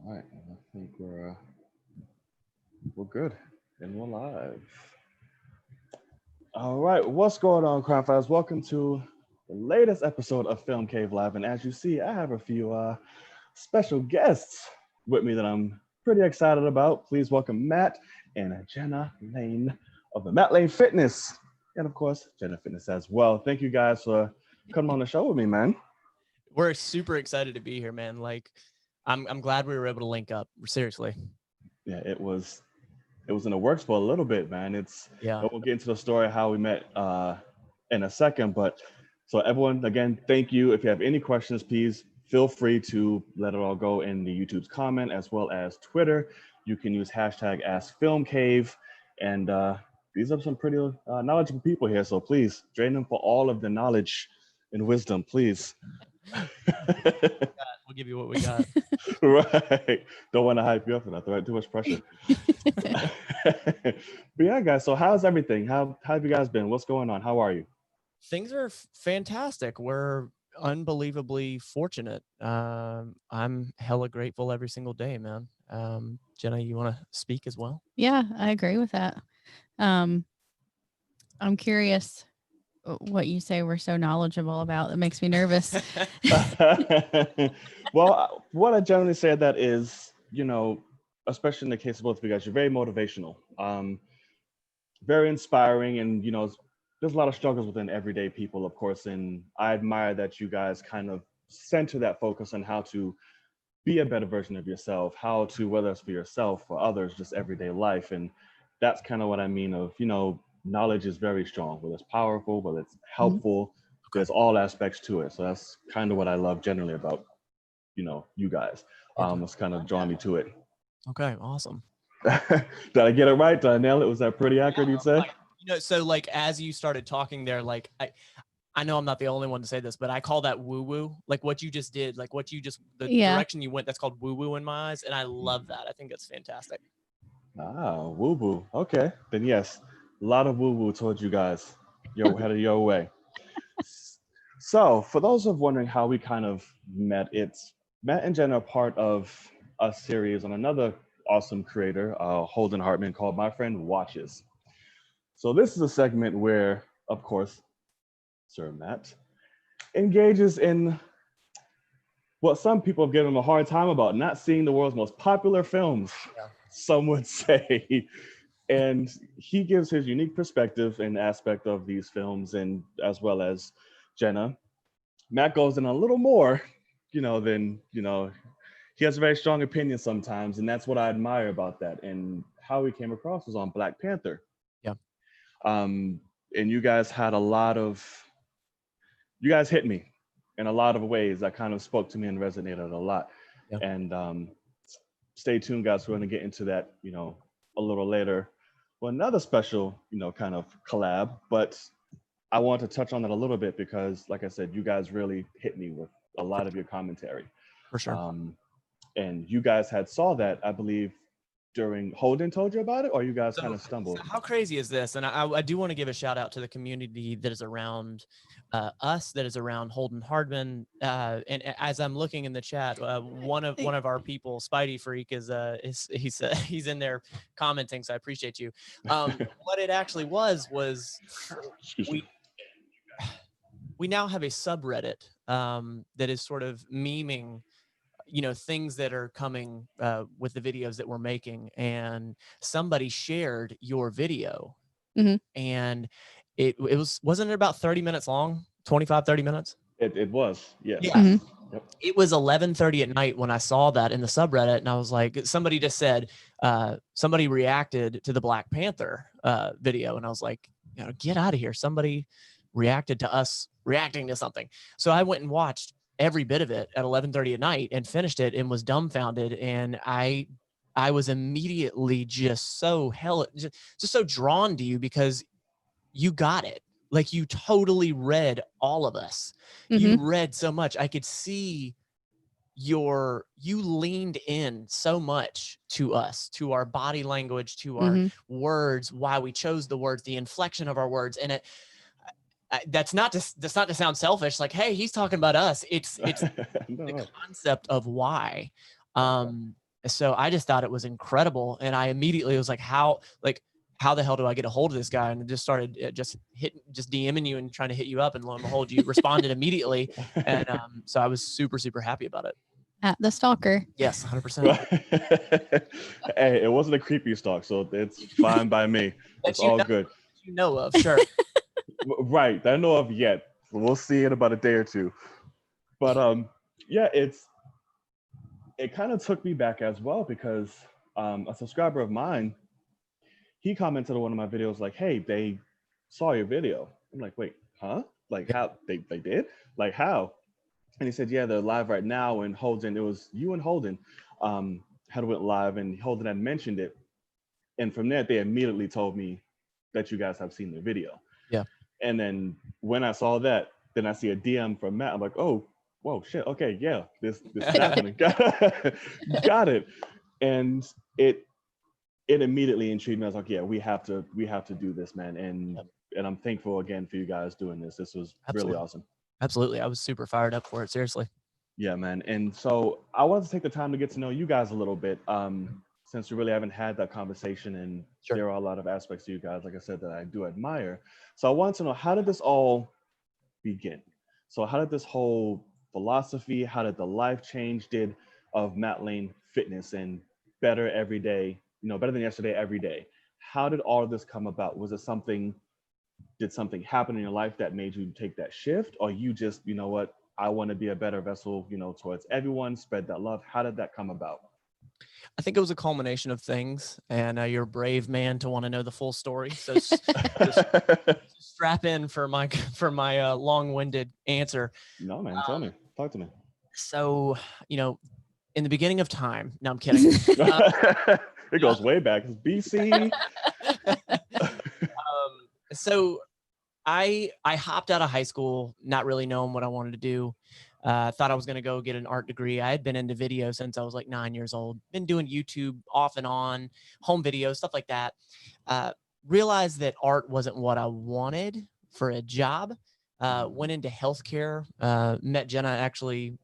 All right, I think we're good and we're live. All right, what's going on, crime fighters? Welcome to the latest episode of Film Cave Live, and as you see, I have a few special guests with me that I'm pretty excited about. Please welcome Matt and Jenna Lane of the Matt Lane Fitness, and of course Jenna Fitness as well. Thank you guys for coming on the show with me, man. We're super excited to be here, man. Like, I'm glad we were able to link up. Seriously. Yeah, it was in the works for a little bit, man. We'll get into the story how we met in a second, but so everyone, again, thank you. If you have any questions, please feel free to let it all go in the YouTube's comment as well as Twitter. You can use hashtag AskFilmCave, and these are some pretty knowledgeable people here, so please drain them for all of the knowledge and wisdom, please. We'll give you what we got. Right. Don't want to hype you up enough, right? Too much pressure. But yeah, guys, so how's everything? How have you guys been? What's going on? How are you? Things are fantastic. We're unbelievably fortunate. I'm hella grateful every single day, man. Jenna, you want to speak as well? Yeah, I agree with that. I'm curious what you say we're so knowledgeable about. That makes me nervous. Well, what I generally say that is, especially in the case of both of you guys, you're very motivational, very inspiring, and there's a lot of struggles within everyday people, of course, and I admire that you guys kind of center that focus on how to be a better version of yourself, how to, whether it's for yourself or others, just everyday life. And that's kind of what I mean of, knowledge is very strong, whether it's powerful, whether it's helpful, there's all aspects to it. So that's kind of what I love generally about, you guys. It's kind of drawing me to it. Okay, awesome. Did I get it right? Did I nail it? Was that pretty accurate, you'd say? So like as you started talking there, like I know I'm not the only one to say this, but I call that woo-woo. Like what you just did, like the direction you went, that's called woo-woo in my eyes. And I love that. I think that's fantastic. Ah, woo-woo. Okay. Then yes, a lot of woo-woo towards you guys. Headed your way. So for those of wondering how we kind of met, it's Matt and Jen are part of a series on another awesome creator, Holden Hartman, called My Friend Watches. So this is a segment where, of course, Sir Matt engages in what some people have given him a hard time about, not seeing the world's most popular films, some would say. And he gives his unique perspective and aspect of these films, and as well as Jenna. Matt goes in a little more, than, he has a very strong opinion sometimes, and that's what I admire about that. And how he came across was on Black Panther. Yeah. And you guys had you guys hit me in a lot of ways that kind of spoke to me and resonated a lot. Yeah. And stay tuned, guys. We're going to get into that, a little later. Well, another special, kind of collab, but I want to touch on that a little bit because, like I said, you guys really hit me with a lot of your commentary. For sure. And you guys had saw that, I believe, during Holden told you about it, or you guys kind of stumbled? So how crazy is this? And I do want to give a shout out to the community that is around us, that is around Holden Hardman. And as I'm looking in the chat, one of our people, Spidey Freak, he's in there commenting. So I appreciate you. What it actually was we now have a subreddit that is sort of memeing things that are coming with the videos that we're making, and somebody shared your video, and wasn't it about 30 minutes long, 25-30 minutes? It was, yes. Yeah. Yep. It was 11:30 at night when I saw that in the subreddit, and I was like, somebody just said somebody reacted to the Black Panther video, and I was like, get out of here, somebody reacted to us reacting to something. So I went and watched every bit of it at 11:30 at night and finished it and was dumbfounded. And I was immediately just so drawn to you because you got it. Like you totally read all of us. You read so much. I could see you leaned in so much to us, to our body language, to our words, why we chose the words, the inflection of our words. And that's not to sound selfish, like, hey, he's talking about us. It's No. the concept of why. So I just thought it was incredible. And I immediately was like, how the hell do I get a hold of this guy? And I just started just DMing you and trying to hit you up. And lo and behold, you responded immediately. And so I was super, super happy about it. At the stalker. Yes, 100%. Hey, it wasn't a creepy stalk, so it's fine by me. It's all good. You know of, sure. Right, that I know of yet. We'll see in about a day or two. But yeah, it kind of took me back as well, because a subscriber of mine, he commented on one of my videos like, hey, they saw your video. I'm like, wait, huh? Like, how? They did? Like, how? And he said, yeah, they're live right now. And Holden, it was you and Holden had went live, and Holden had mentioned it. And from there, they immediately told me that you guys have seen the video. Yeah. And then when I saw that, then I see a DM from Matt. I'm like, oh, whoa, shit. Okay, yeah, this is happening. Got it. And it immediately intrigued me. I was like, yeah, we have to do this, man. And I'm thankful again for you guys doing this. This was really awesome. Absolutely. I was super fired up for it. Seriously. Yeah, man. And so I wanted to take the time to get to know you guys a little bit, since we really haven't had that conversation, and there are a lot of aspects to you guys, like I said, that I do admire. So I wanted to know, how did this all begin? So how did this whole philosophy, how did the life change of Matt Lane Fitness and better every day, better than yesterday, every day? How did all of this come about? Did something happen in your life that made you take that shift? Or you just, you know what, I want to be a better vessel, towards everyone, spread that love? How did that come about? I think it was a culmination of things, and you're a brave man to want to know the full story. So just strap in for my long-winded answer. No, man, tell me, talk to me. So, in the beginning of time, no, I'm kidding. It goes way back. It's BC. So I hopped out of high school, not really knowing what I wanted to do. Thought I was going to go get an art degree. I had been into video since I was like 9 years old, been doing YouTube off and on, home videos, stuff like that. Realized that art wasn't what I wanted for a job. Went into healthcare, met Jenna actually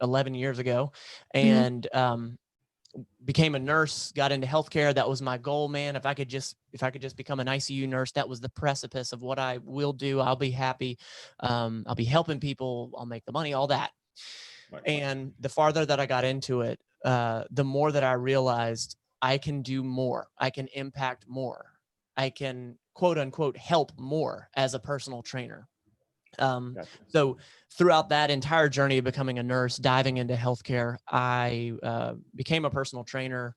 11 years ago, and became a nurse, got into healthcare. That was my goal, man. If I could just become an ICU nurse, that was the precipice of what I will do. I'll be happy. I'll be helping people. I'll make the money, all that. Right. And the farther that I got into it, the more that I realized I can do more. I can impact more. I can, quote unquote, help more as a personal trainer. Gotcha. So throughout that entire journey of becoming a nurse, diving into healthcare, I became a personal trainer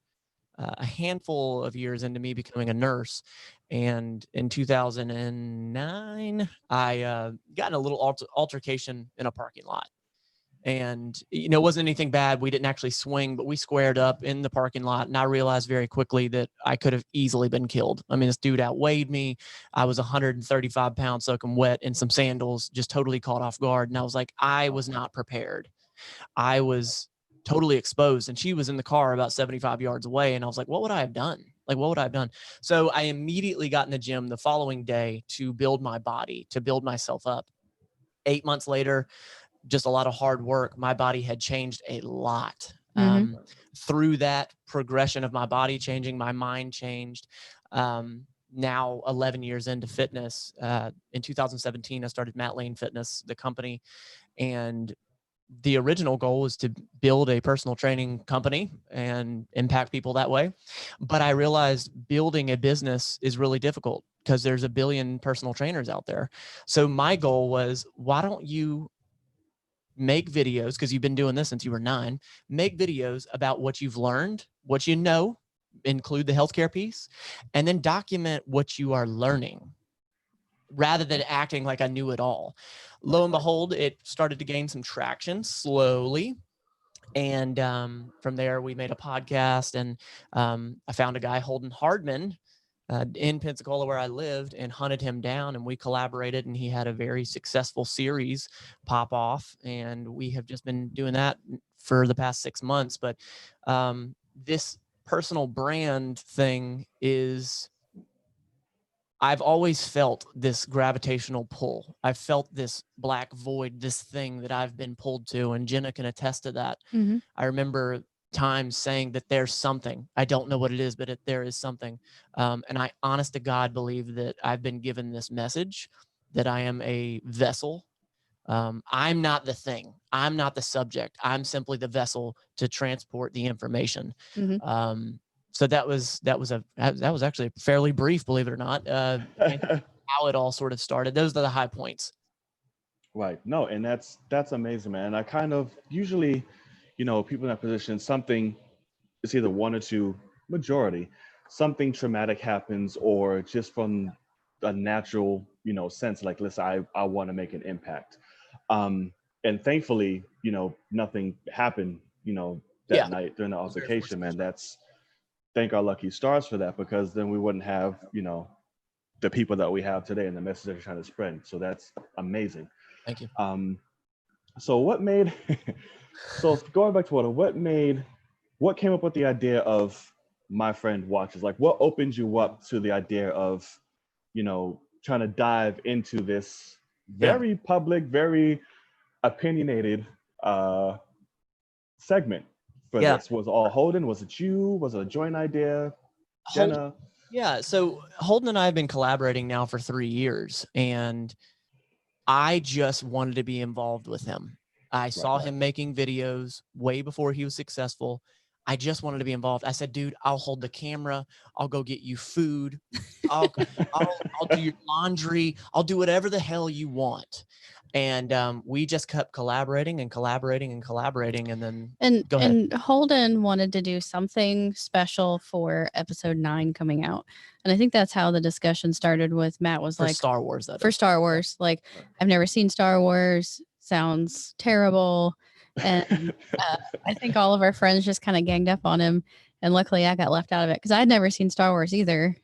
a handful of years into me becoming a nurse. And in 2009, I got in a little altercation in a parking lot. And, it wasn't anything bad. We didn't actually swing, but we squared up in the parking lot. And I realized very quickly that I could have easily been killed. I mean, this dude outweighed me. I was 135 pounds soaking wet in some sandals, just totally caught off guard. And I was like, I was not prepared. I was totally exposed. And she was in the car about 75 yards away. And I was like, what would I have done? Like, what would I have done? So I immediately got in the gym the following day to build my body, to build myself up. 8 months later, just a lot of hard work, my body had changed a lot. Through that progression of my body changing, my mind changed. Now 11 years into fitness, in 2017, I started Matt Lane Fitness, the company. And the original goal was to build a personal training company and impact people that way. But I realized building a business is really difficult because there's a billion personal trainers out there. So my goal was, why don't you make videos, because you've been doing this since you were 9, make videos about what you've learned, what you know, include the healthcare piece, and then document what you are learning rather than acting like I knew it all. Lo and behold, it started to gain some traction slowly. And from there, we made a podcast, and I found a guy, Holden Hardman, in Pensacola where I lived, and hunted him down, and we collaborated, and he had a very successful series pop off, and we have just been doing that for the past 6 months. But this personal brand thing is, I've always felt this gravitational pull. I've felt this black void, this thing that I've been pulled to, and Jenna can attest to that. I remember times saying that there's something. I don't know what it is, but there is something. And I, honest to God, believe that I've been given this message, that I am a vessel. I'm not the thing. I'm not the subject. I'm simply the vessel to transport the information. Mhm. So that was actually fairly brief, believe it or not. How it all sort of started. Those are the high points. Right. No, and that's amazing, man. I kind of usually, people in that position, something, it's either one or two, majority, something traumatic happens, or just from a natural, sense, like, listen, I want to make an impact. And thankfully, nothing happened, that night during the altercation, man. That's, thank our lucky stars for that, because then we wouldn't have, the people that we have today and the message that you're trying to spread. So that's amazing. Thank you. So what made, so going back to what came up with the idea of My Friend Watches? Like, what opened you up to the idea of, trying to dive into this very public, very opinionated segment for this? Was it all Holden? Was it you? Was it a joint idea? Jenna? Yeah. So Holden and I have been collaborating now for 3 years, and I just wanted to be involved with him. I saw him making videos way before he was successful. I just wanted to be involved. I said, dude, I'll hold the camera. I'll go get you food. I'll do your laundry. I'll do whatever the hell you want. And we just kept collaborating and collaborating and collaborating. And then go ahead. And Holden wanted to do something special for episode 9 coming out. And I think that's how the discussion started with Matt was for like, Star Wars, for Star Wars. Like, I've never seen Star Wars. Sounds terrible. And I think all of our friends just kind of ganged up on him. And luckily I got left out of it because I'd never seen Star Wars either.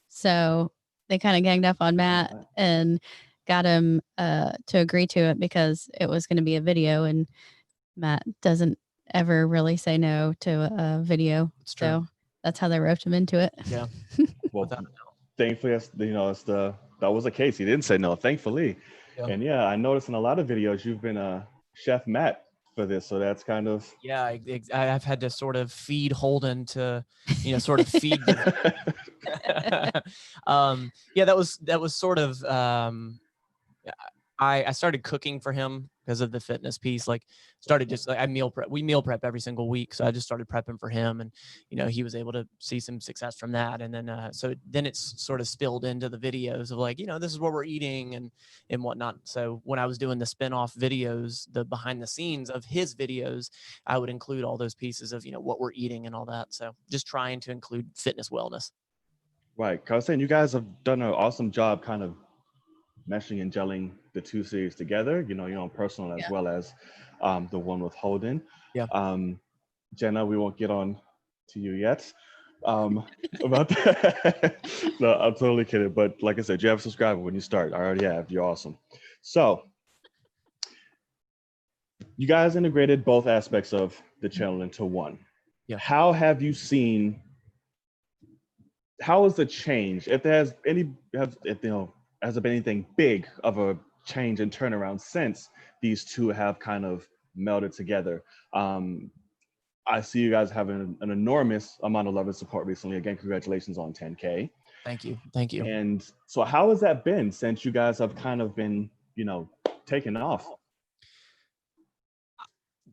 So they kind of ganged up on Matt and got him to agree to it because it was going to be a video, and Matt doesn't ever really say no to a video. So that's how they roped him into it. Yeah. Well, thankfully, that was the case. He didn't say no, thankfully. Yeah. And yeah, I noticed in a lot of videos you've been Chef Matt for this, so that's kind of I've had to sort of feed Holden to, sort of feed. That was sort of. I started cooking for him because of the fitness piece. Like, started just like we meal prep every single week. So I just started prepping for him, and he was able to see some success from that. And then then it's sort of spilled into the videos of like, this is what we're eating and whatnot. So when I was doing the spinoff videos, the behind the scenes of his videos, I would include all those pieces of what we're eating and all that. So just trying to include fitness wellness. Right. Cause I was saying you guys have done an awesome job kind of meshing and gelling the two series together, your own personal as well as the one with Holden. Yeah. Jenna, we won't get on to you yet about that. No, I'm totally kidding. But like I said, you have a subscriber when you start. I already have. You're awesome. So you guys integrated both aspects of the channel into one. Yeah. How have you seen, how is the change? If there has there been anything big of a change and turnaround since these two have kind of melded together? I see you guys having an enormous amount of love and support recently. Again, congratulations on 10K. Thank you. And so how has that been since you guys have kind of been, taken off?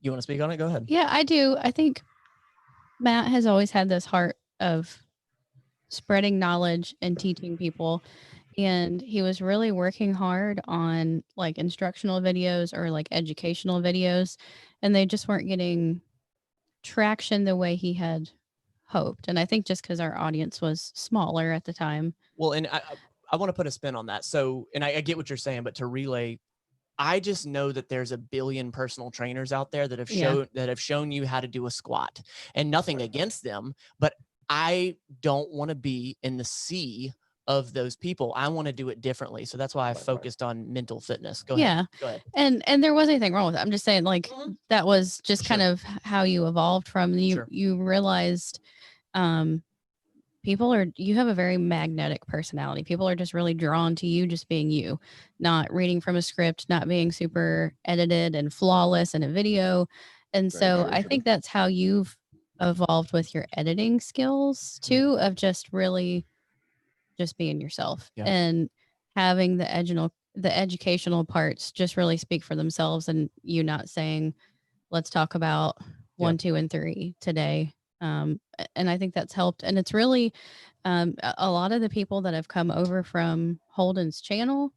You want to speak on it? Go ahead. Yeah, I do. I think Matt has always had this heart of spreading knowledge and teaching people. And he was really working hard on like instructional videos or like educational videos, and they just weren't getting traction the way he had hoped. And I think just because our audience was smaller at the time. Well, and I want to put a spin on that. So, and I get what you're saying, but to relay, I just know that there's a billion personal trainers out there that have shown you how to do a squat, and nothing against them, but I don't want to be in the sea of those people. I want to do it differently. So that's why I focused on mental fitness. Go ahead. Go ahead. And there wasn't anything wrong with it. I'm just saying, like, that was just kind of how you evolved from. You realized you have a very magnetic personality. People are just really drawn to you just being you, not reading from a script, not being super edited and flawless in a video. And Very, so very I true. think that's how you've evolved with your editing skills too, of just really just being yourself Yeah. and having the educational parts just really speak for themselves, and you not saying, let's talk about Yeah. 1, 2, and 3 today. And I think that's helped. And it's really a lot of the people that have come over from Holden's channel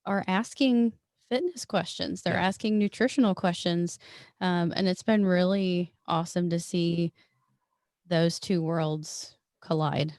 are asking fitness questions. They're Yeah. asking nutritional questions. And it's been really awesome to see those two worlds collide.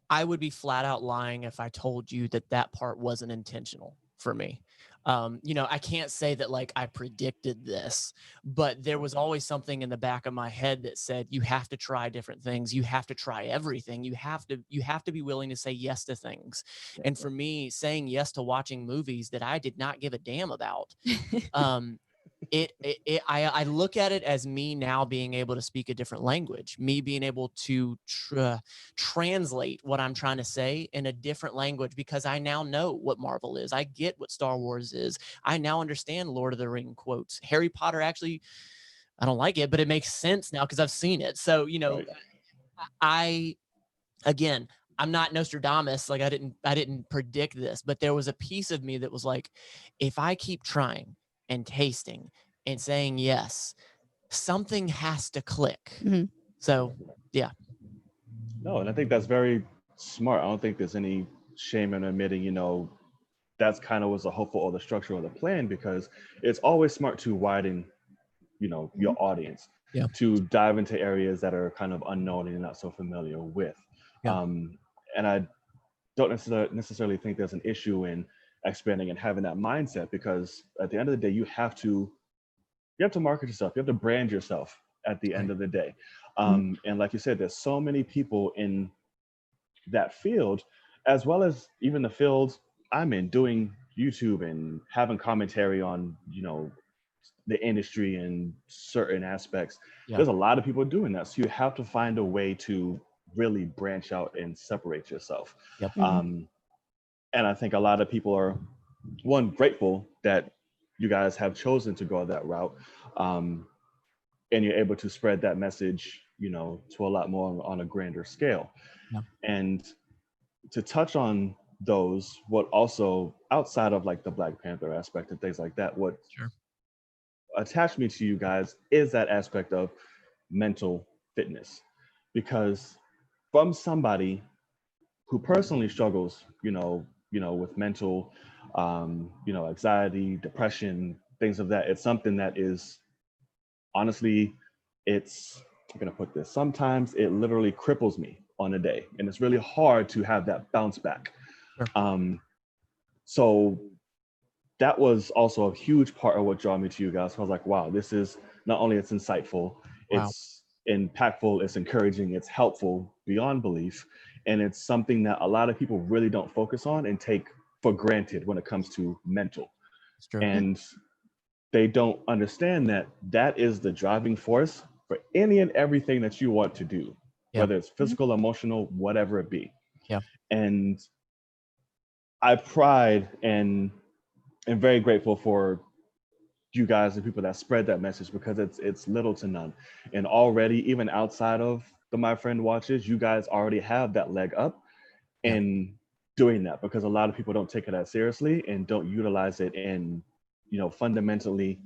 I would be flat out lying if I told you that that part wasn't intentional for me. You know, I can't say that like I predicted this, but there was always something in the back of my head that said, you have to try different things. You have to try everything. You have to be willing to say yes to things. And for me, saying yes to watching movies that I did not give a damn about, I look at it as me now being able to speak a different language, me being able to translate what I'm trying to say in a different language, because I now know what Marvel is. I get what Star Wars is. I now understand Lord of the Ring quotes. Harry Potter, actually, I don't like it, but it makes sense now because I've seen it. So, you know, Right. again, I'm not Nostradamus. Like I didn't predict this, but there was a piece of me that was like, if I keep trying and tasting and saying yes, something has to click. Mhm. So yeah. No, and I think that's very smart. I don't think there's any shame in admitting, you know, that's kind of was the hopeful or the structure or the plan, because it's always smart to widen, you know, your audience, Yeah. to dive into areas that are kind of unknown and you're not so familiar with. Yeah. And I don't necessarily think there's an issue in expanding and having that mindset, because at the end of the day, you have to market yourself, you have to brand yourself at the end Right. of the day. Mhm. And like you said, there's so many people in that field, as well as even the field I'm in, doing YouTube and having commentary on, you know, the industry and certain aspects. Yeah. There's a lot of people doing that. So you have to find a way to really branch out and separate yourself. Yep. Um, and I think a lot of people are, one, grateful that you guys have chosen to go that route. Um, and you're able to spread that message, you know, to a lot more on a grander scale. Yeah. And to touch on those, what also outside of like the Black Panther aspect and things like that, what Sure. attached me to you guys is that aspect of mental fitness. Because from somebody who personally struggles, with mental, anxiety, depression, things of that, it's something that is honestly, I'm gonna put this, sometimes it literally cripples me on a day, and it's really hard to have that bounce back. Sure. So that was also a huge part of what drew me to you guys. I was like, wow, this is not only it's insightful, Wow. it's impactful, it's encouraging, it's helpful beyond belief, and it's something that a lot of people really don't focus on and take for granted when it comes to mental. It's true. And they don't understand that that is the driving force for any and everything that you want to do, Yeah. whether it's physical, emotional, whatever it be. Yeah. And I pride and am very grateful for you guys and people that spread that message, because it's little to none. And already, even outside of the My Friend Watches, you guys already have that leg up Yeah. in doing that, because a lot of people don't take it that seriously and don't utilize it in, fundamentally,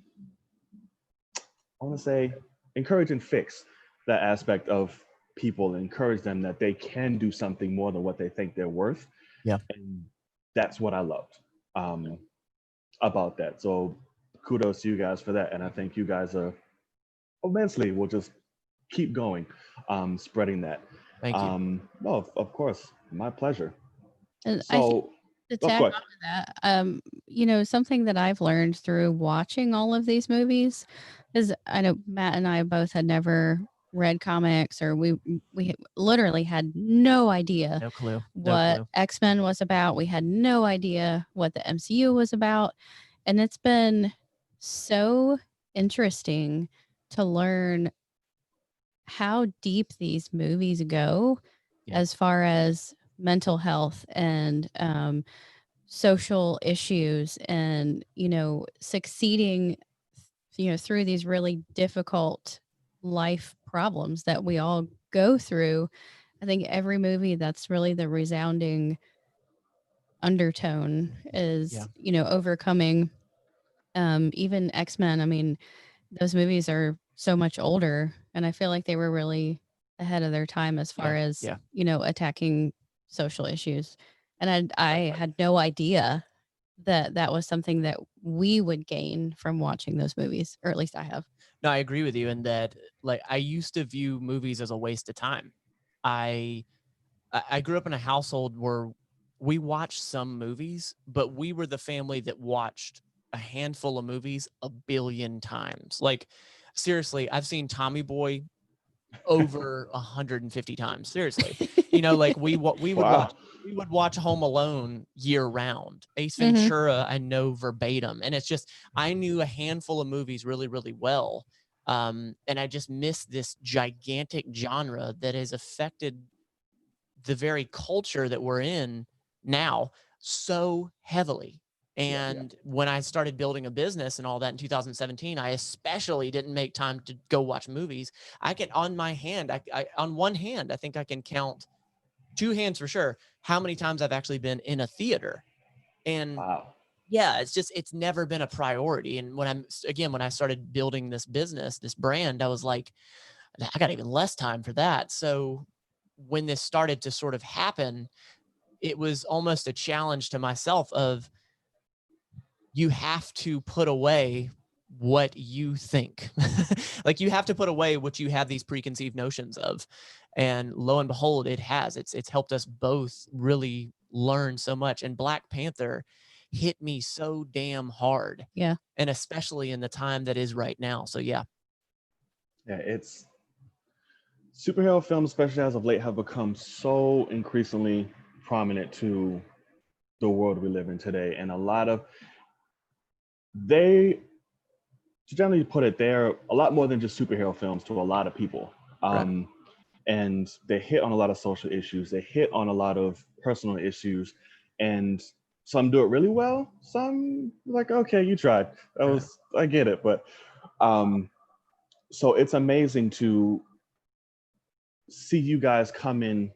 I want to say, encourage and fix that aspect of people and encourage them that they can do something more than what they think they're worth. Yeah. And that's what I loved about that. So kudos to you guys for that. And I think you guys are immensely will just keep going, spreading that. Thank you. No, of course, my pleasure. And I think So, to of tag course, on to that, something that I've learned through watching all of these movies is, I know Matt and I both had never read comics, or we literally had no idea No clue. No what clue. X-Men was about. We had no idea what the MCU was about. And it's been so interesting to learn how deep these movies go Yeah. as far as mental health and social issues, and succeeding through these really difficult life problems that we all go through. I think every movie, that's really the resounding undertone is, overcoming. Even X-Men, I mean, those movies are so much older, and I feel like they were really ahead of their time as far as, attacking social issues. And I had no idea that that was something that we would gain from watching those movies, or at least I have. No, I agree with you in that, like, I used to view movies as a waste of time. I grew up in a household where we watched some movies, but we were the family that watched a handful of movies a billion times. Like, seriously, I've seen Tommy Boy over 150 times. Seriously, like we Wow. would watch Home Alone year round. Ace Mhm. Ventura, I know verbatim, and it's just I knew a handful of movies really, really well. And I just miss this gigantic genre that has affected the very culture that we're in now so heavily. And when I started building a business and all that in 2017, I especially didn't make time to go watch movies. I can, on my hand, on one hand, I think I can count, two hands for sure, how many times I've actually been in a theater. And Wow. yeah, it's never been a priority. And when I started building this business, this brand, I was like, I got even less time for that. So when this started to sort of happen, it was almost a challenge to myself of, you have to put away what you think. Like, you have to put away what you have these preconceived notions of. And lo and behold, it's helped us both really learn so much. And Black Panther hit me so damn hard. Yeah. And especially in the time that is right now. So yeah. Yeah, it's superhero films, especially as of late, have become so increasingly prominent to the world we live in today. And they, to generally put it, they're a lot more than just superhero films to a lot of people. Right. And they hit on a lot of social issues. They hit on a lot of personal issues. And some do it really well. Some like, okay, you tried. I get it. But so it's amazing to see you guys come in,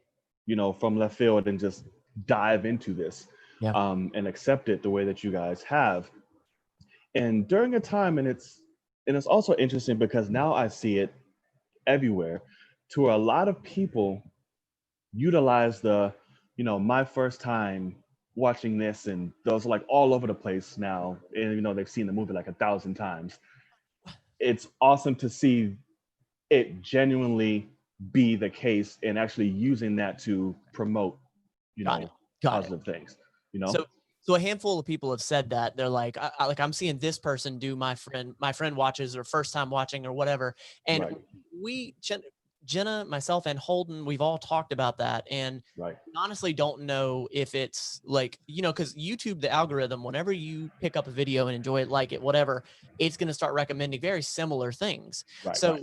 from left field and just dive into this, Yeah. and accept it the way that you guys have. And during a time, and it's also interesting because now I see it everywhere, to where a lot of people utilize my first time watching this, and those are like all over the place now, and they've seen the movie like 1,000 times. It's awesome to see it genuinely be the case and actually using that to promote, Got it. Got it. positive things, So a handful of people have said that. They're like, I'm seeing this person do my friend watches, or first time watching, or whatever. And Right. we, Jenna, myself, and Holden, we've all talked about that. And Right. we honestly don't know if it's like, because YouTube, the algorithm, whenever you pick up a video and enjoy it, like it, whatever, it's going to start recommending very similar things. Right. So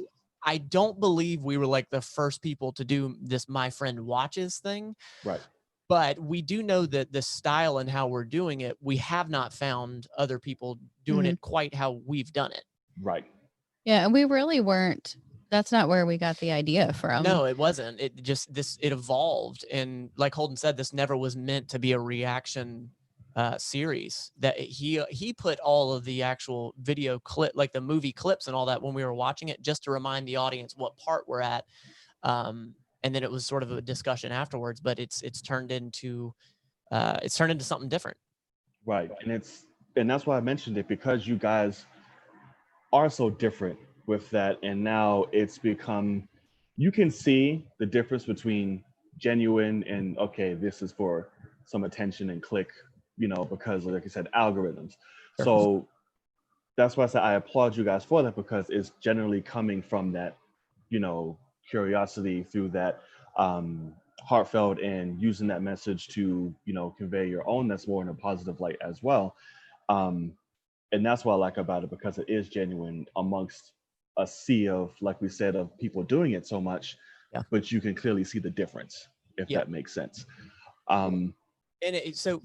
I don't believe we were like the first people to do this my friend watches thing. Right. But we do know that the style and how we're doing it, we have not found other people doing Mhm. it quite how we've done it. Right. Yeah, and we really weren't. That's not where we got the idea from. No, it wasn't. It just it evolved, and like Holden said, this never was meant to be a reaction series. That he put all of the actual video clip, like the movie clips and all that, when we were watching it, just to remind the audience what part we're at. And then it was sort of a discussion afterwards, but it's turned into something different. Right. And that's why I mentioned it, because you guys are so different with that. And now it's become, you can see the difference between genuine and, okay, this is for some attention and click, because like I said, algorithms. Sure. So that's why I say I applaud you guys for that, because it's generally coming from that, curiosity, through that heartfelt, and using that message to, convey your own, that's more in a positive light as well. And that's what I like about it, because it is genuine amongst a sea of, like we said, of people doing it so much. Yeah. But you can clearly see the difference, if that makes sense. And so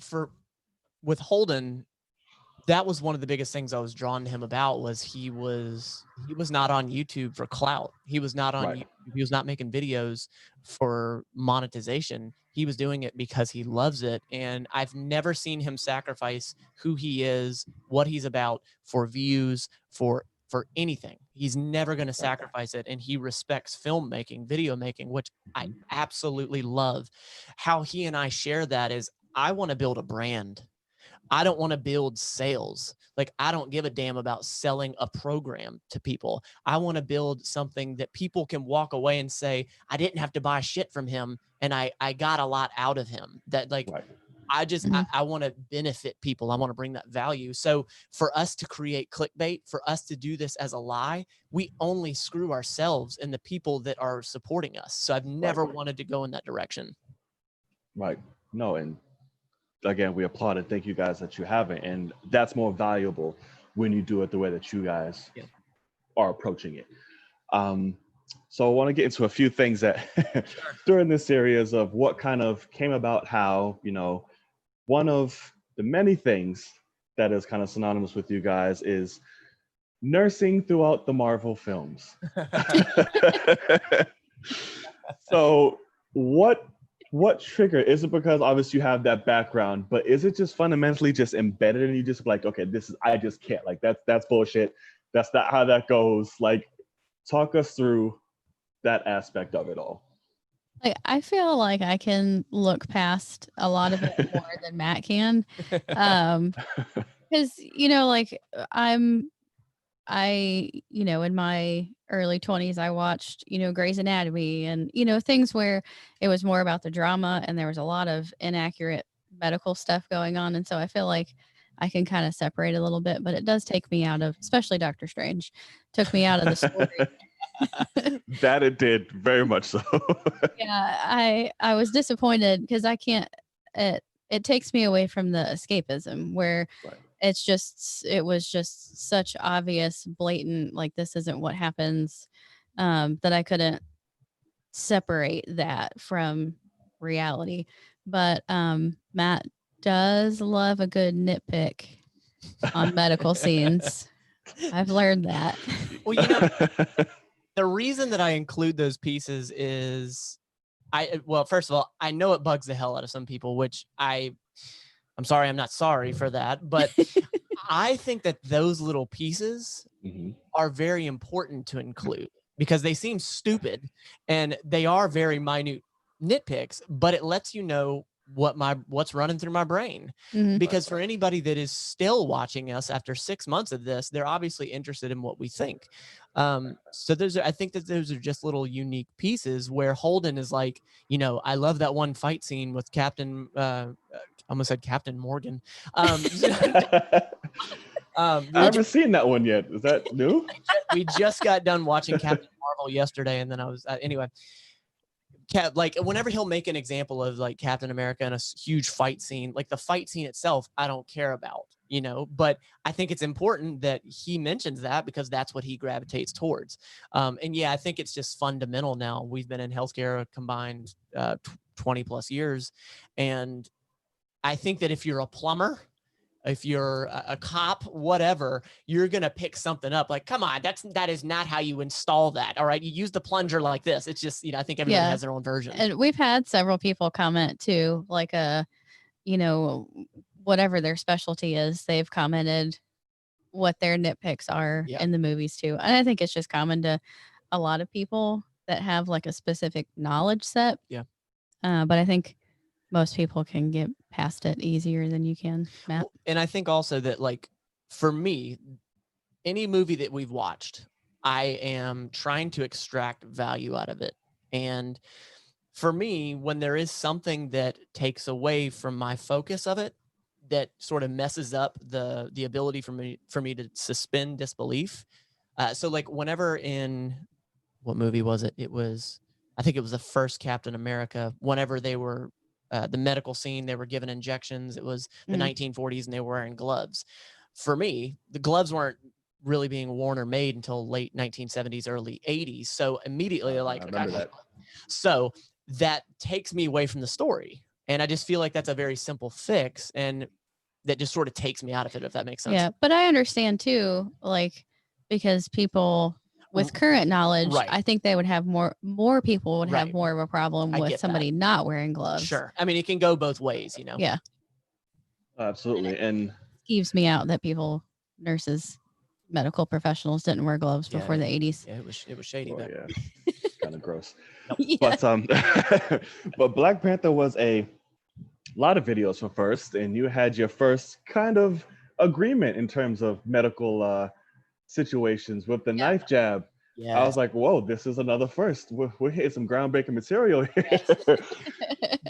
with Holden, that was one of the biggest things I was drawn to him about, was he was not on YouTube for clout. He was not on Right. YouTube. He was not making videos for monetization. He was doing it because he loves it. And I've never seen him sacrifice who he is, what he's about, for views, for anything. He's never going to sacrifice it. And he respects filmmaking, video making, which I absolutely love. How he and I share that is, I want to build a brand. I don't want to build sales. Like, I don't give a damn about selling a program to people. I want to build something that people can walk away and say, I didn't have to buy shit from him, and I got a lot out of him. That, like, Right. I want to benefit people. I want to bring that value. So for us to create clickbait, for us to do this as a lie, we only screw ourselves and the people that are supporting us. So I've never wanted to go in that direction. Right. No, and again, we applaud and thank you guys that you haven't. And that's more valuable when you do it the way that you guys are approaching it. So I want to get into a few things that during this series of what kind of came about, how, you know, one of the many things that is kind of synonymous with you guys is nursing throughout the Marvel films. So what trigger is it? Because obviously you have that background, but is it just fundamentally just embedded in you, just like, okay, I just can't, like, that's bullshit, that's not how that goes? Like, talk us through that aspect of it all. Like, I feel like I can look past a lot of it more than Matt can. Because, you know, like, you know, in my early 20s, I watched, you know, Grey's Anatomy and, you know, things where it was more about the drama and there was a lot of inaccurate medical stuff going on. And so I feel like I can kind of separate a little bit, but it does take me out of, especially Doctor Strange, took me out of the story. That it did, very much so. Yeah, I was disappointed because I can't, it takes me away from the escapism where it was just such obvious, blatant, like, this isn't what happens, that I couldn't separate that from reality. But Matt does love a good nitpick on medical scenes. I've learned that. Well, you know, the reason that I include those pieces is, well, first of all, I know it bugs the hell out of some people, which I'm sorry, I'm not sorry for that, but I think that those little pieces are very important to include because they seem stupid and they are very minute nitpicks, but it lets you know what's running through my brain. Because for anybody that is still watching us after 6 months of this, they're obviously interested in what we think. So I think that those are just little unique pieces where Holden is like, you know, I love that one fight scene with Captain, I almost said Captain Morgan. I haven't seen that one yet. Is that new? We just got done watching Captain Marvel yesterday, and then I was anyway. Like, whenever he'll make an example of like Captain America in a huge fight scene, like the fight scene itself, I don't care about, you know, but I think it's important that he mentions that because that's what he gravitates towards. And yeah, I think it's just fundamental now. We've been in healthcare a combined 20 plus years. And I think that if you're a plumber, if you're a cop, whatever, you're going to pick something up. Like, come on, that is not how you install that. All right. You use the plunger like this. It's just, you know, I think everybody has their own version. And we've had several people comment too, like, you know, whatever their specialty is, they've commented what their nitpicks are in the movies too. And I think it's just common to a lot of people that have like a specific knowledge set. Yeah. But I think most people can get past it easier than you can, Matt. And I think also that, like, for me, any movie that we've watched, I am trying to extract value out of it. And for me, when there is something that takes away from my focus of it, that sort of messes up the ability for me to suspend disbelief. So like whenever in, what movie was it? I think it was the first Captain America, whenever they were, the medical scene, they were given injections. It was the 1940s and they were wearing gloves. For me, the gloves weren't really being worn or made until late 1970s, early 80s. So immediately like, I remember that. So that takes me away from the story. And I just feel like that's a very simple fix. And that just sort of takes me out of it, if that makes sense. Yeah, but I understand too, like, because people with current knowledge, Right. I think they would have more people would have Right. more of a problem I with get somebody not wearing gloves. Sure. I mean, it can go both ways, you know. Yeah. Absolutely. And It skeeves me out that nurses, medical professionals didn't wear gloves before the 80s. Yeah, it was shady. oh But yeah, kind of gross. Yeah. But but Black Panther was a lot of videos for first, and you had your first kind of agreement in terms of medical situations with the knife jab. yeah, I was like, whoa, this is another first. We're hitting some groundbreaking material here.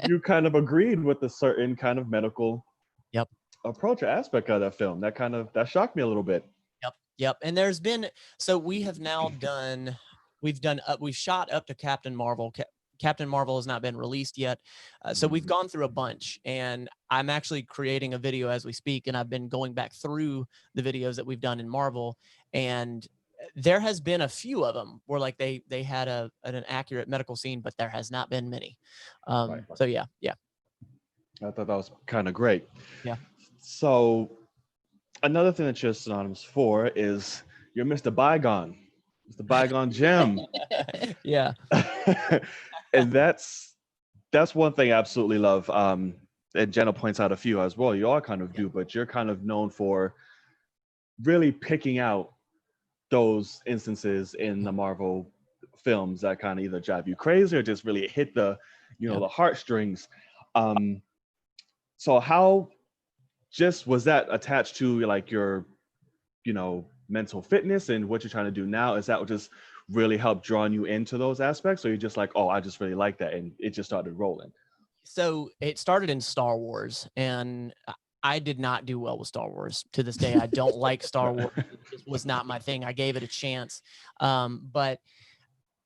You kind of agreed with a certain kind of medical approach or aspect of that film. That shocked me a little bit. Yep. And there's been, so we have now done, we've shot up to Captain Marvel. Captain Marvel has not been released yet. So we've gone through a bunch, and I'm actually creating a video as we speak. And I've been going back through the videos that we've done in Marvel, and there has been a few of them where like they had an accurate medical scene, but there has not been many. Right. So yeah. I thought that was kind of great. Yeah. So another thing that you're synonymous for is you're Mr. Bygone. Mr. Bygone Jim. Yeah. And that's one thing I absolutely love. And Jenna points out a few as well. You all kind of do, but you're kind of known for really picking out those instances in the Marvel films that kind of either drive you crazy or just really hit the, the heartstrings. So how just was that attached to like your, mental fitness and what you're trying to do now? Is that what just really helped drawing you into those aspects? Or you're just like, oh, I just really like that, and it just started rolling? So it started in Star Wars, and I did not do well with Star Wars. To this day, I don't like Star Wars. It just was not my thing. I gave it a chance. But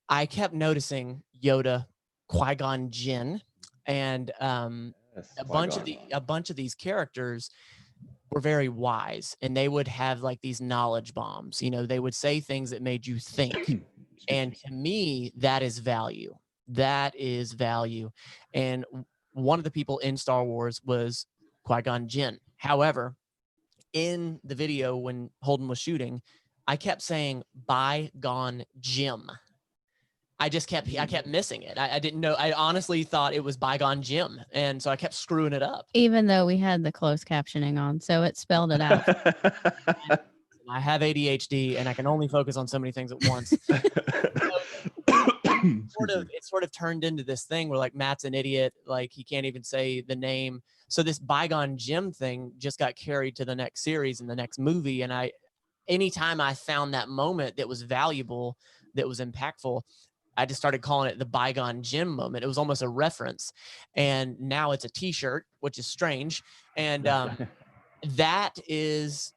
I kept noticing Yoda, Qui-Gon Jinn, and a bunch of these characters were very wise, and they would have like these knowledge bombs. They would say things that made you think. And to me, that is value. That is value. And one of the people in Star Wars was Qui-Gon Jinn. However, in the video when Holden was shooting, I kept saying bygone Jim. I kept missing it. I didn't know. I honestly thought it was bygone Jim. And so I kept screwing it up. Even though we had the closed captioning on, so it spelled it out. I have ADHD and I can only focus on so many things at once. It sort of turned into this thing where like Matt's an idiot, like he can't even say the name. So this bygone Jim thing just got carried to the next series and the next movie. And anytime I found that moment that was valuable, that was impactful, I just started calling it the bygone Jim moment. It was almost a reference. And now it's a t-shirt, which is strange. And that is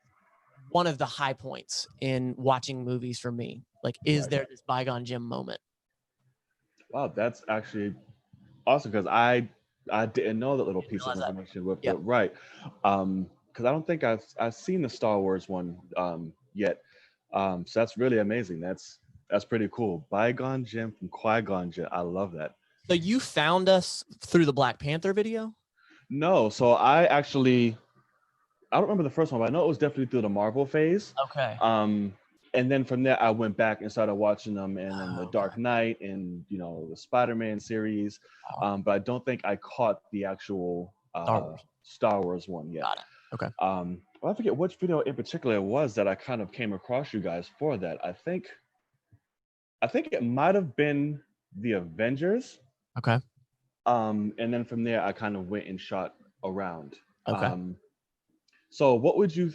one of the high points in watching movies for me. Like, is there this bygone Jim moment? Wow, that's actually awesome, because I didn't know that little piece of information with it. Right. Because I don't think I've seen the Star Wars one yet. So that's really amazing. That's pretty cool. Bygone Jim from Qui-Gon Jinn. I love that. So you found us through the Black Panther video? No. So I don't remember the first one, but I know it was definitely through the Marvel phase. Okay. And then from there, I went back and started watching them, and then the Dark Knight and the Spider-Man series. But I don't think I caught the actual Star Wars one yet. Got it. Okay. Well, I forget which video in particular it was that I kind of came across you guys for that. I think it might have been the Avengers. Okay. And then from there, I kind of went and shot around. Okay. So what would you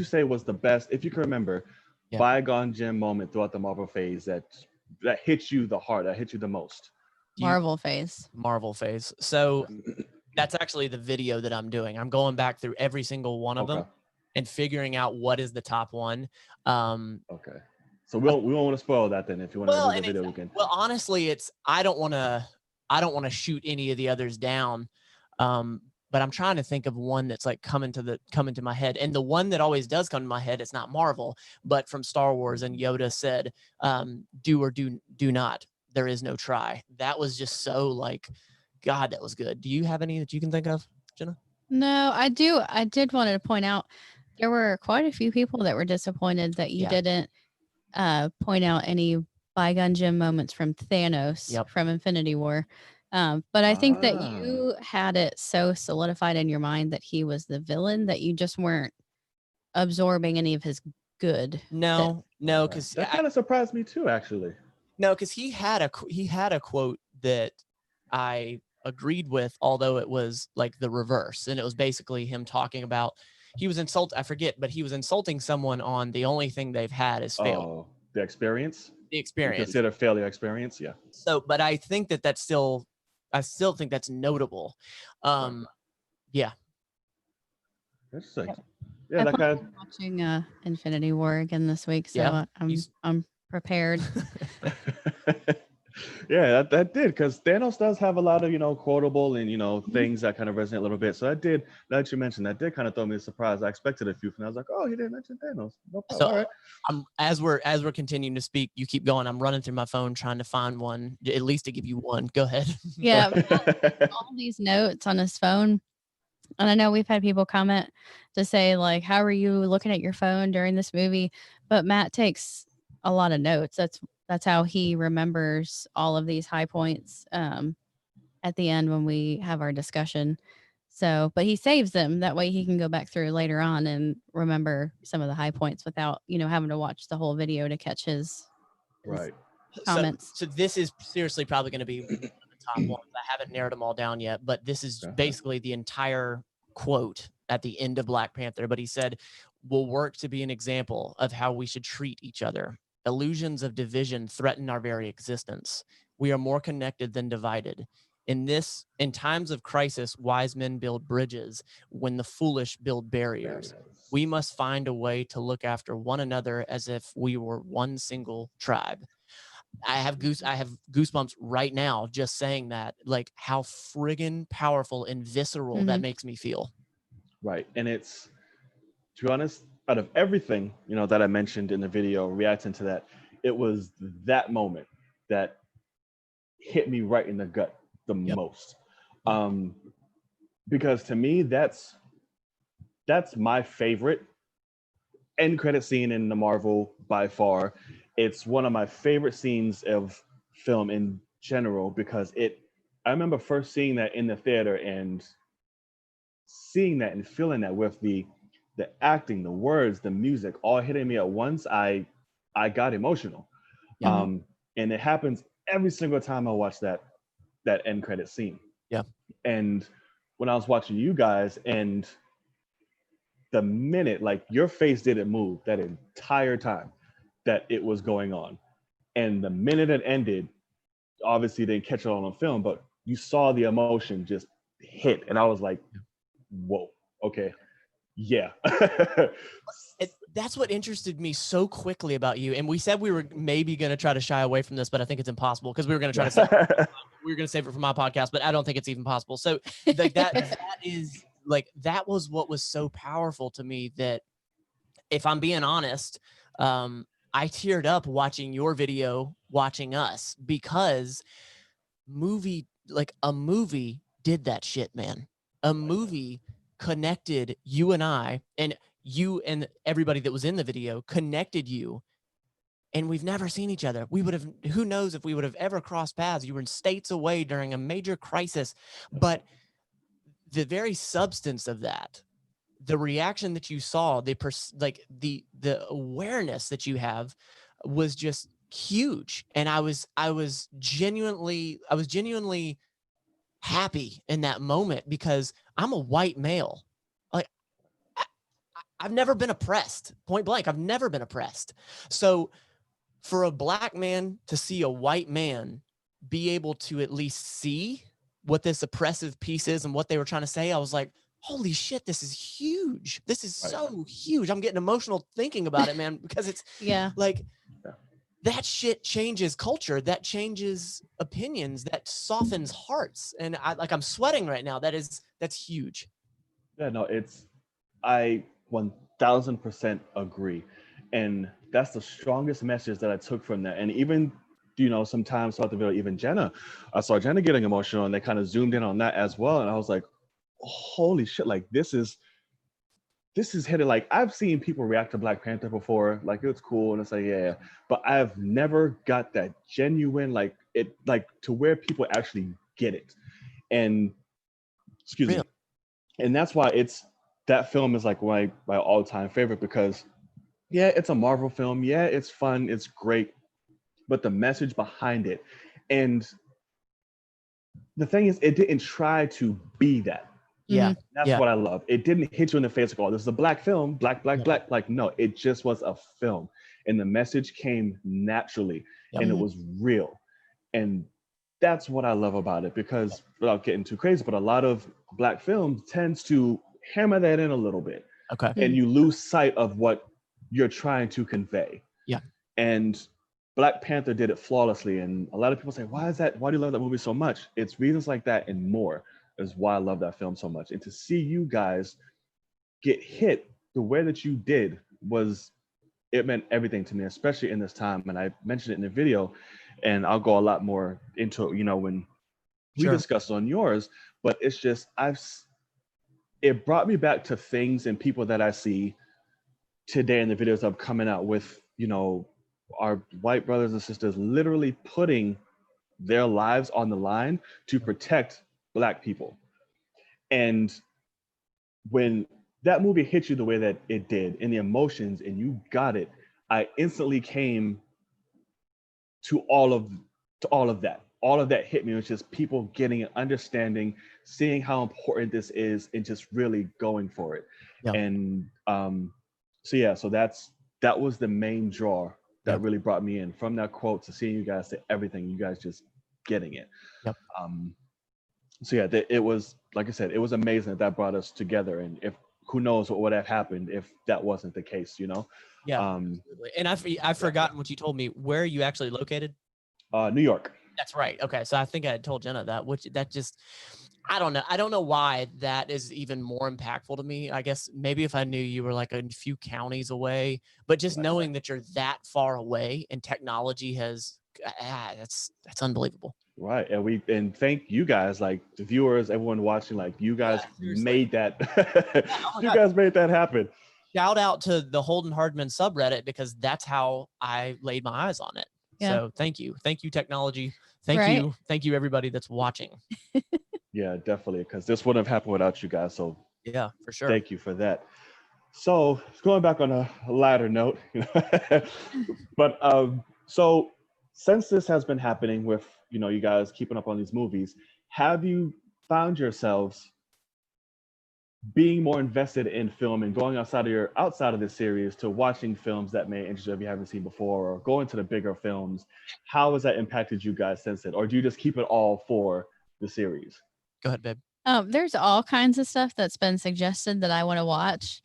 say was the best, if you can remember, bygone Jim moment throughout the Marvel phase that hit you the heart, that hit you the most? Marvel phase. So that's actually the video that I'm doing. I'm going back through every single one of them and figuring out what is the top one. Okay. So we won't want to spoil that then. If you want to review the video, we can. Well, honestly, I don't want to shoot any of the others down. But I'm trying to think of one that's like coming to my head. And the one that always does come to my head, it's not Marvel, but from Star Wars. And Yoda said, do or do not. There is no try. That was just so like, God, that was good. Do you have any that you can think of, Jenna? No, I do. I did want to point out there were quite a few people that were disappointed that you Yeah. didn't point out any bygone Jim moments from Thanos Yep. from Infinity War. But I think that Ah. you had it so solidified in your mind that he was the villain that you just weren't absorbing any of his good. No, because That kind of surprised me too, actually. no, because he had a quote that I agreed with, although it was like the reverse, and it was basically him talking about I forget, but he was insulting someone on the only thing they've had is failure, Oh, the experience. the You experience. consider failure experience, yeah. So, but I think I still think that's notable. Yeah. Interesting. Yep. Yeah, I that plan kind on watching Infinity War again this week, so Yeah, I'm prepared. yeah, that did, because Thanos does have a lot of quotable and things that kind of resonate a little bit. So that did, now that you mentioned, that did kind of throw me a surprise. I expected a few, and I was like, oh, he didn't mention Thanos. No problem. So All right. I'm as we're continuing to speak, you keep going. I'm running through my phone trying to find one, at least to give you one. Go ahead. Yeah, all these notes on his phone. And I know we've had people comment to say, like, how are you looking at your phone during this movie? But Matt takes a lot of notes. That's how he remembers all of these high points at the end when we have our discussion. So, but he saves them that way he can go back through later on and remember some of the high points without, having to watch the whole video to catch his Right. comments. So this is seriously probably going to be one of the top ones. I haven't narrowed them all down yet, but this is basically the entire quote at the end of Black Panther. But he said, "We'll work to be an example of how we should treat each other. Illusions of division threaten our very existence. We are more connected than divided. In times of crisis, wise men build bridges when the foolish build barriers. We must find a way to look after one another as if we were one single tribe." I have goosebumps right now just saying that, like how friggin' powerful and visceral that makes me feel. Right. And it's, to be honest, out of everything that I mentioned in the video, reacting to that, it was that moment that hit me right in the gut the most. Because to me, that's my favorite end credit scene in the Marvel by far. It's one of my favorite scenes of film in general, because I remember first seeing that in the theater and seeing that and feeling that with the acting, the words, the music, all hitting me at once. I got emotional. And it happens every single time I watch that end credit scene. Yeah. And when I was watching you guys, and the minute, like, your face didn't move that entire time that it was going on, and the minute it ended, obviously didn't catch it on film, but you saw the emotion just hit, and I was like, whoa, okay, yeah. That's what interested me so quickly about you. And we said we were maybe going to try to shy away from this, but I think it's impossible, because we were going to try to save it for my podcast, but I don't think it's even possible. So like that is like, that was what was so powerful to me, that if I'm being honest, I teared up watching your video, watching us, because a movie did that shit, man. A movie connected you and I, and you and everybody that was in the video connected you, and we've never seen each other. Who knows if we would have ever crossed paths. You were in states away during a major crisis, but the very substance of that, the reaction that you saw, the awareness that you have was just huge. And I was genuinely happy in that moment, because I'm a white male. Like, I've never been oppressed, point blank. I've never been oppressed. So for a black man to see a white man be able to at least see what this oppressive piece is and what they were trying to say, I was like, holy shit, this is huge. This is so huge. I'm getting emotional thinking about it, man, because it's like, that shit changes culture, that changes opinions, that softens hearts. And I'm sweating right now. That's huge. Yeah, no, I 1000% agree. And that's the strongest message that I took from that. And even, sometimes throughout the video, even I saw Jenna getting emotional, and they kind of zoomed in on that as well. And I was like, holy shit, like this is hitting. Like I've seen people react to Black Panther before, like it's cool and it's like yeah, but I've never got that genuine like it like to where people actually get it. And excuse Really? me. And that's why that film is like my all-time favorite, because yeah, it's a Marvel film. Yeah, it's fun, it's great, but the message behind it, and the thing is, it didn't try to be that. Yeah. Mhm. That's Yeah. what I love. It didn't hit you in the face like, oh, this is a black film, black. Yeah. Like, no, it just was a film. And the message came naturally and it Mhm. was real. And that's what I love about it, because without getting too crazy, but a lot of black films tends to hammer that in a little bit. Okay. And you lose sight of what you're trying to convey. Yeah. And Black Panther did it flawlessly. And a lot of people say, why is that? Why do you love that movie so much? It's reasons like that and more is why I love that film so much. And to see you guys get hit the way that you did it meant everything to me, especially in this time. And I mentioned it in the video, and I'll go a lot more into it, when we Sure. discussed on yours, but it's just, it brought me back to things and people that I see today in the videos I'm coming out with, our white brothers and sisters literally putting their lives on the line to protect Black people. And when that movie hit you the way that it did, and the emotions, and you got it, I instantly came to all of that. All of that hit me. It was just people getting it, understanding, seeing how important this is, and just really going for it. Yeah. And so that was the main draw that Yep. really brought me in, from that quote to seeing you guys, to everything, you guys just getting it. Yep. It was, like I said, it was amazing that brought us together. And if who knows what would have happened if that wasn't the case, Yeah. Absolutely. And I've forgotten what you told me. Where are you actually located? New York. That's right. Okay. So I think I had told Jenna that, I don't know. I don't know why that is even more impactful to me. I guess maybe if I knew you were like a few counties away, but just knowing that you're that far away and technology has, that's unbelievable. Right. And thank you guys, like the viewers, everyone watching, like you guys made that, you guys made that happen. Shout out to the Holden Hardman subreddit, because that's how I laid my eyes on it. Yeah. So thank you. Thank you, technology. Thank you, everybody that's watching. Yeah, definitely. Because this wouldn't have happened without you guys. So yeah, for sure. Thank you for that. So going back on a lighter note, but so since this has been happening with, you guys keeping up on these movies, have you found yourselves being more invested in film and going outside of this series to watching films that may interest you, if you haven't seen before, or going to the bigger films? How has that impacted you guys since it? Or do you just keep it all for the series? Go ahead, babe. There's all kinds of stuff that's been suggested that I want to watch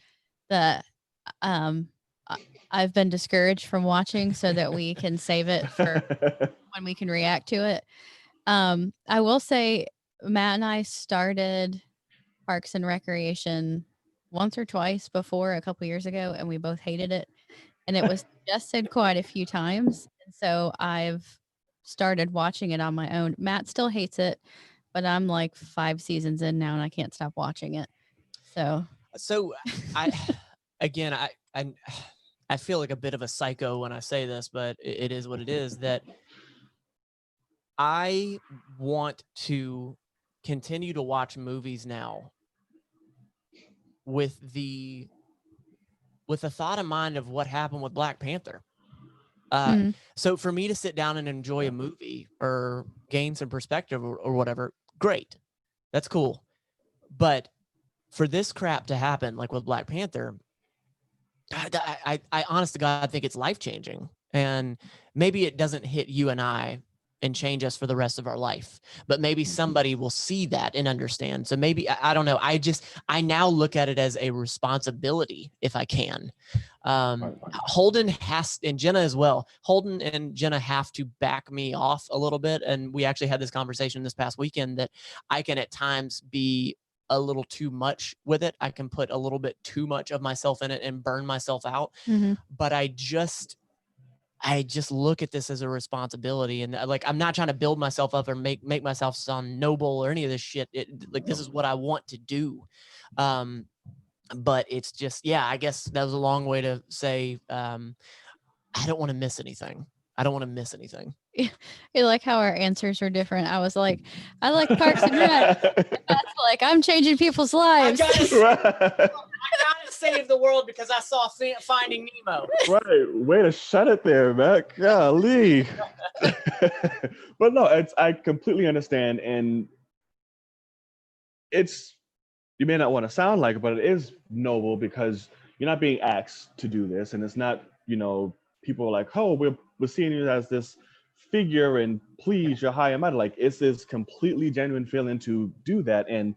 that I've been discouraged from watching, so that we can save it for when we can react to it. I will say Matt and I started Parks and Recreation once or twice before, a couple years ago, and we both hated it. And it was suggested quite a few times. And so I've started watching it on my own. Matt still hates it, but I'm like 5 seasons in now and I can't stop watching it. So I feel like a bit of a psycho when I say this, but it is what it is, that I want to continue to watch movies now with the thought in mind of what happened with Black Panther. So for me to sit down and enjoy a movie or gain some perspective or whatever, great. That's cool. But for this crap to happen, like with Black Panther, I honest to God, I think it's life-changing. And maybe it doesn't hit you and I and change us for the rest of our life, but maybe somebody will see that and understand. So maybe, I don't know. I now look at it as a responsibility, if I can. Holden and Jenna as well. Holden and Jenna have to back me off a little bit. And we actually had this conversation this past weekend that I can at times be a little too much with it. I can put a little bit too much of myself in it and burn myself out. But I just look at this as a responsibility, and like, I'm not trying to build myself up or make myself sound noble or any of this shit. Like, this is what I want to do. But it's just, yeah, I guess that was a long way to say, I don't want to miss anything. I don't want to miss anything. You like how our answers are different. I was like, I like Parks and Rec. That's like, I'm changing people's lives. I gotta save the world because I saw Finding Nemo. Right, way to shut it there, Mac. Golly. But no, I completely understand, and you may not want to sound like it, but it is noble because you're not being asked to do this, and it's not, people are like, oh, we're seeing you as this figure, and please, you're high and mighty. Like, it's this completely genuine feeling to do that, and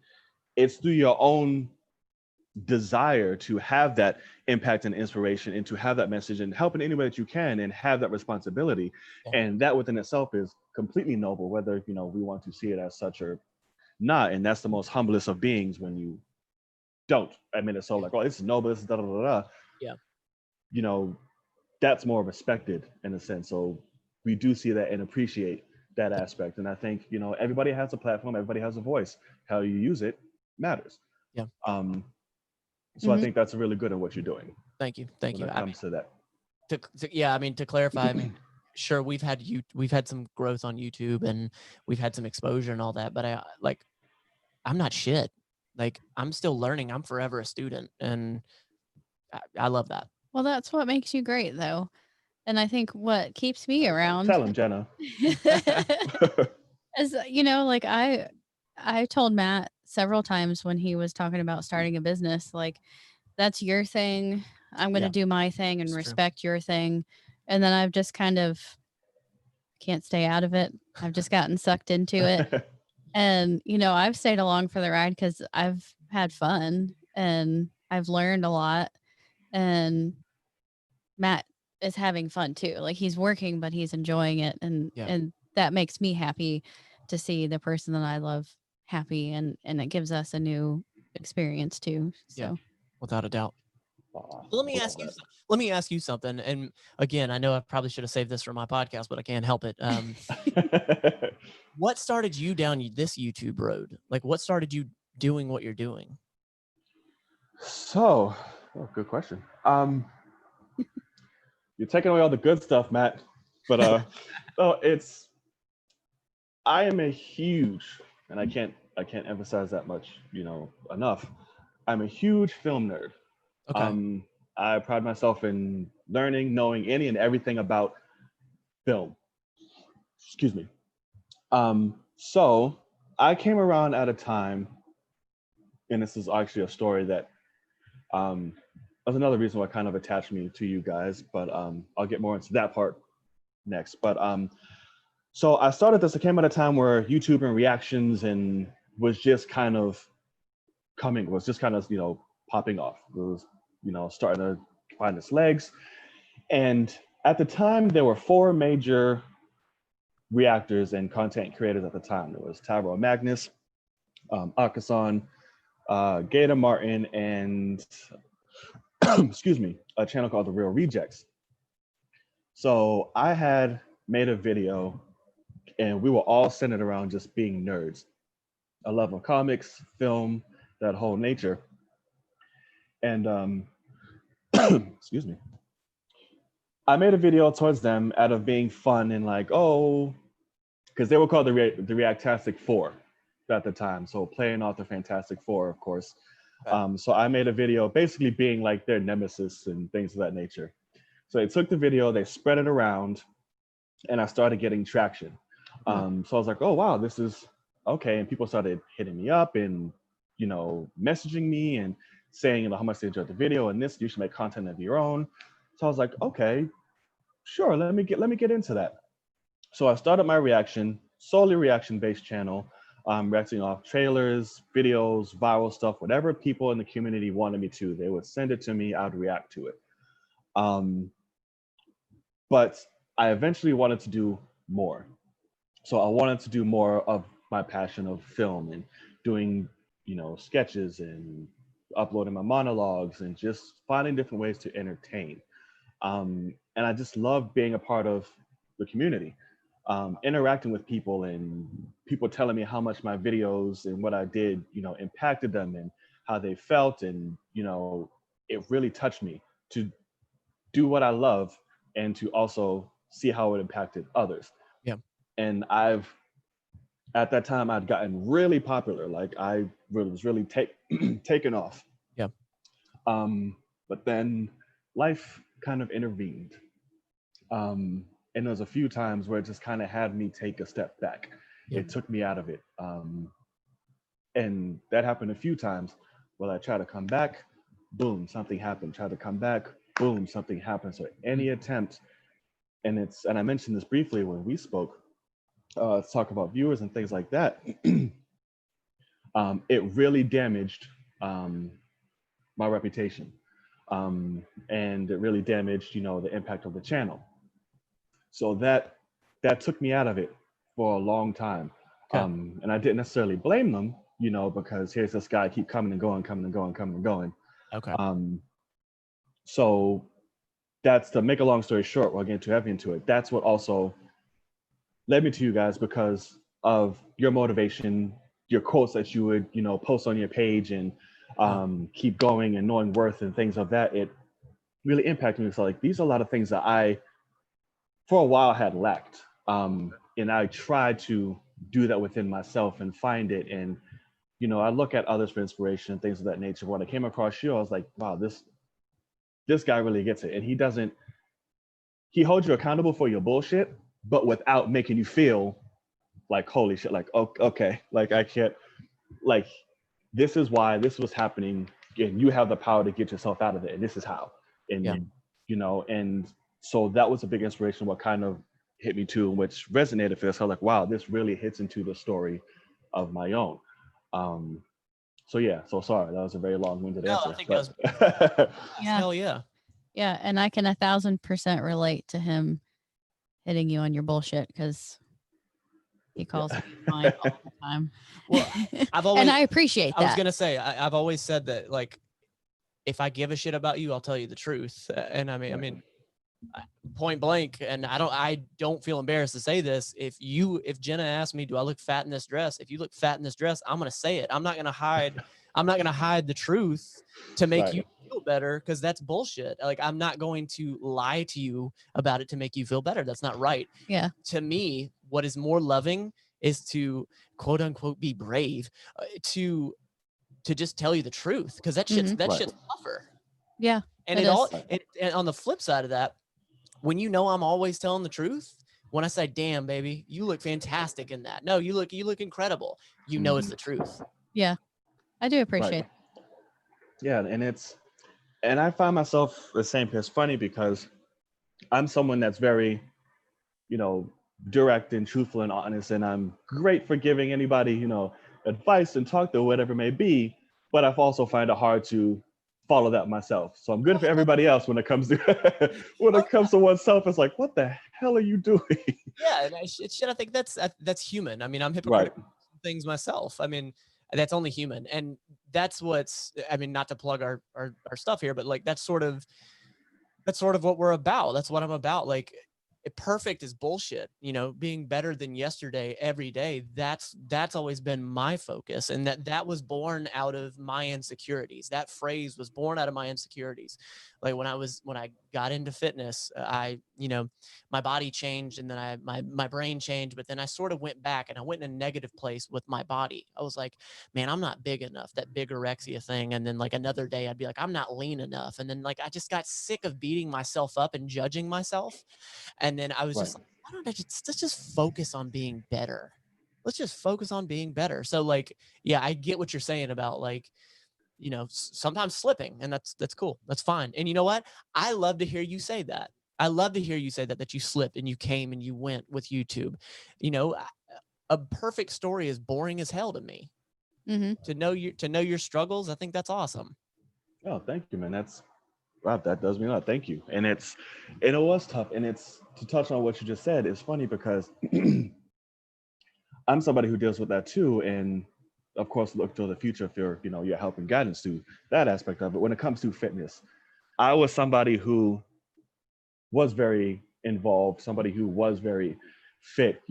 it's through your own desire to have that impact and inspiration, and to have that message and help in any way that you can, and have that responsibility. Yeah. And that within itself is completely noble, whether we want to see it as such or not. And that's the most humblest of beings when you don't admit it. So like, oh, this is noble, this is da da da da. Yeah. That's more respected in a sense. So we do see that and appreciate that aspect. And I think, everybody has a platform, everybody has a voice. How you use it matters. Yeah. So I think that's really good at what you're doing. Thank you. When it comes to that. To clarify, sure, we've had some growth on YouTube, and we've had some exposure and all that, but I'm not shit. Like, I'm still learning. I'm forever a student, and I love that. Well, that's what makes you great, though. And I think what keeps me around. Tell him, Jenna. Is, like I told Matt several times when he was talking about starting a business, like, that's your thing. I'm going to do my thing and It's respect your thing. And then I've just kind of can't stay out of it. I've just gotten sucked into it. And, I've stayed along for the ride because I've had fun and I've learned a lot. And Matt is having fun too. Like, he's working, but he's enjoying it. And that makes me happy to see the person that I love happy, and it gives us a new experience too. So. Yeah, without a doubt. Let me ask you something. And again, I know I probably should have saved this for my podcast, but I can't help it. What started you down this YouTube road? Like, what started you doing what you're doing? So, good question. You're taking away all the good stuff, Matt. But I am a huge, and I can't emphasize that much, enough. I'm a huge film nerd. Okay. I pride myself in learning, knowing any and everything about film. Excuse me. So I came around at a time, and this is actually a story that that's another reason why kind of attached me to you guys, but I'll get more into that part next. But so I started this, I came at a time where YouTube and reactions and was just kind of popping off. It was, starting to find its legs. And at the time, there were 4 major reactors and content creators at the time. There was Tyrell Magnus, Akasan, Gator Martin, and excuse me, a channel called The Real Rejects. So I had made a video, and we were all centered around just being nerds. A love of comics, film, that whole nature. And excuse me. I made a video towards them out of being fun and like, oh, because they were called the Reactastic Four at the time. So playing off the Fantastic Four, of course. Okay. So I made a video basically being like their nemesis and things of that nature. So they took the video, they spread it around, and I started getting traction. So I was like, oh, wow, this is okay. And people started hitting me up and, messaging me and saying, how much they enjoyed the video and this, you should make content of your own. So I was like, okay, sure, let me get into that. So I started my solely reaction-based channel, reacting off trailers, videos, viral stuff, whatever people in the community wanted me to. They would send it to me, I would react to it. But I eventually wanted to do more. So I wanted to do more of my passion of film and doing, sketches and uploading my monologues and just finding different ways to entertain. and I just love being a part of the community, interacting with people and people telling me how much my videos and what I did, impacted them and how they felt. And, it really touched me to do what I love and to also see how it impacted others. Yeah. And at that time, I'd gotten really popular. Like I was really taken off. Yeah. But then life kind of intervened. And there was a few times where it just kind of had me take a step back. Yeah. It took me out of it. And that happened a few times. Well, I tried to come back, boom, something happened. Try to come back, boom, something happened. So any attempt, and I mentioned this briefly when we spoke, to talk about viewers and things like that. It really damaged my reputation, and it really damaged, the impact of the channel. So that took me out of it for a long time. Okay. And I didn't necessarily blame them, because here's this guy keep coming and going, coming and going, coming and going. Okay. So that's, to make a long story short, while getting too heavy into it, that's what also led me to you guys, because of your motivation, your quotes that you would, post on your page and keep going, and knowing worth and things of that. It really impacted me. So like, these are a lot of things that I, for a while, had lacked. And I tried to do that within myself and find it. And, I look at others for inspiration and things of that nature. When I came across you, I was like, wow, this guy really gets it. And he holds you accountable for your bullshit, but without making you feel like, holy shit, like, oh, okay, like I can't, like, this is why this was happening, and you have the power to get yourself out of it, and this is how. And, and so that was a big inspiration, what kind of hit me too, which resonated for us. I was like, wow, this really hits into the story of my own. So yeah, so sorry, that was a very long-winded answer. I think that was Yeah. hell yeah. Yeah, and I can 1,000% relate to him hitting you on your bullshit, because he calls me mine all the time. Well, I've always, and I appreciate that. I was gonna say, I've always said that, like, if I give a shit about you, I'll tell you the truth. And I mean, point blank, and I don't feel embarrassed to say this. If Jenna asked me, do I look fat in this dress? If you look fat in this dress, I'm gonna say it. I'm not gonna hide the truth to make you feel better, because that's bullshit. Like, I'm not going to lie to you about it to make you feel better. That's not right. Yeah. To me, what is more loving is to, quote unquote, be brave, to just tell you the truth, because that shit's shit's tougher. Yeah. And and on the flip side of that, when I'm always telling the truth, when I say, damn, baby, you look fantastic in that. No, you look incredible. It's the truth. Yeah. I do appreciate it. Yeah. And I find myself the same. It's funny because I'm someone that's very, direct and truthful and honest, and I'm great for giving anybody, advice and talk to whatever it may be, but I've also find it hard to follow that myself. So I'm good for everybody else when it comes to to oneself. It's like, what the hell are you doing? Yeah, and I think that's human. I mean, I'm hypocritical things myself. I mean, that's only human, and that's what's. I mean, not to plug our stuff here, but like that's sort of what we're about. That's what I'm about. Like, perfect is bullshit. Being better than yesterday every day. That's always been my focus, and that was born out of my insecurities. That phrase was born out of my insecurities. Like when I got into fitness, my body changed, and then my brain changed, but then I sort of went back, and I went in a negative place with my body. I was like, man, I'm not big enough, that bigorexia thing. And then like another day I'd be like, I'm not lean enough. And then like, I just got sick of beating myself up and judging myself. And then I was just like, why don't let's just focus on being better. Let's just focus on being better. So like, yeah, I get what you're saying about like, sometimes slipping, and that's cool. That's fine. And you know what? I love to hear you say that. I love to hear you say that you slipped and you came and you went with YouTube. A perfect story is boring as hell to me. To know your struggles, I think that's awesome. Oh, thank you, man. That does me a lot. Thank you. And it was tough. And it's, to touch on what you just said, it's funny because I'm somebody who deals with that too. And of course, look to the future if you're help and guidance to that aspect of it. When it comes to fitness, I was somebody who was very involved, somebody who was very fit,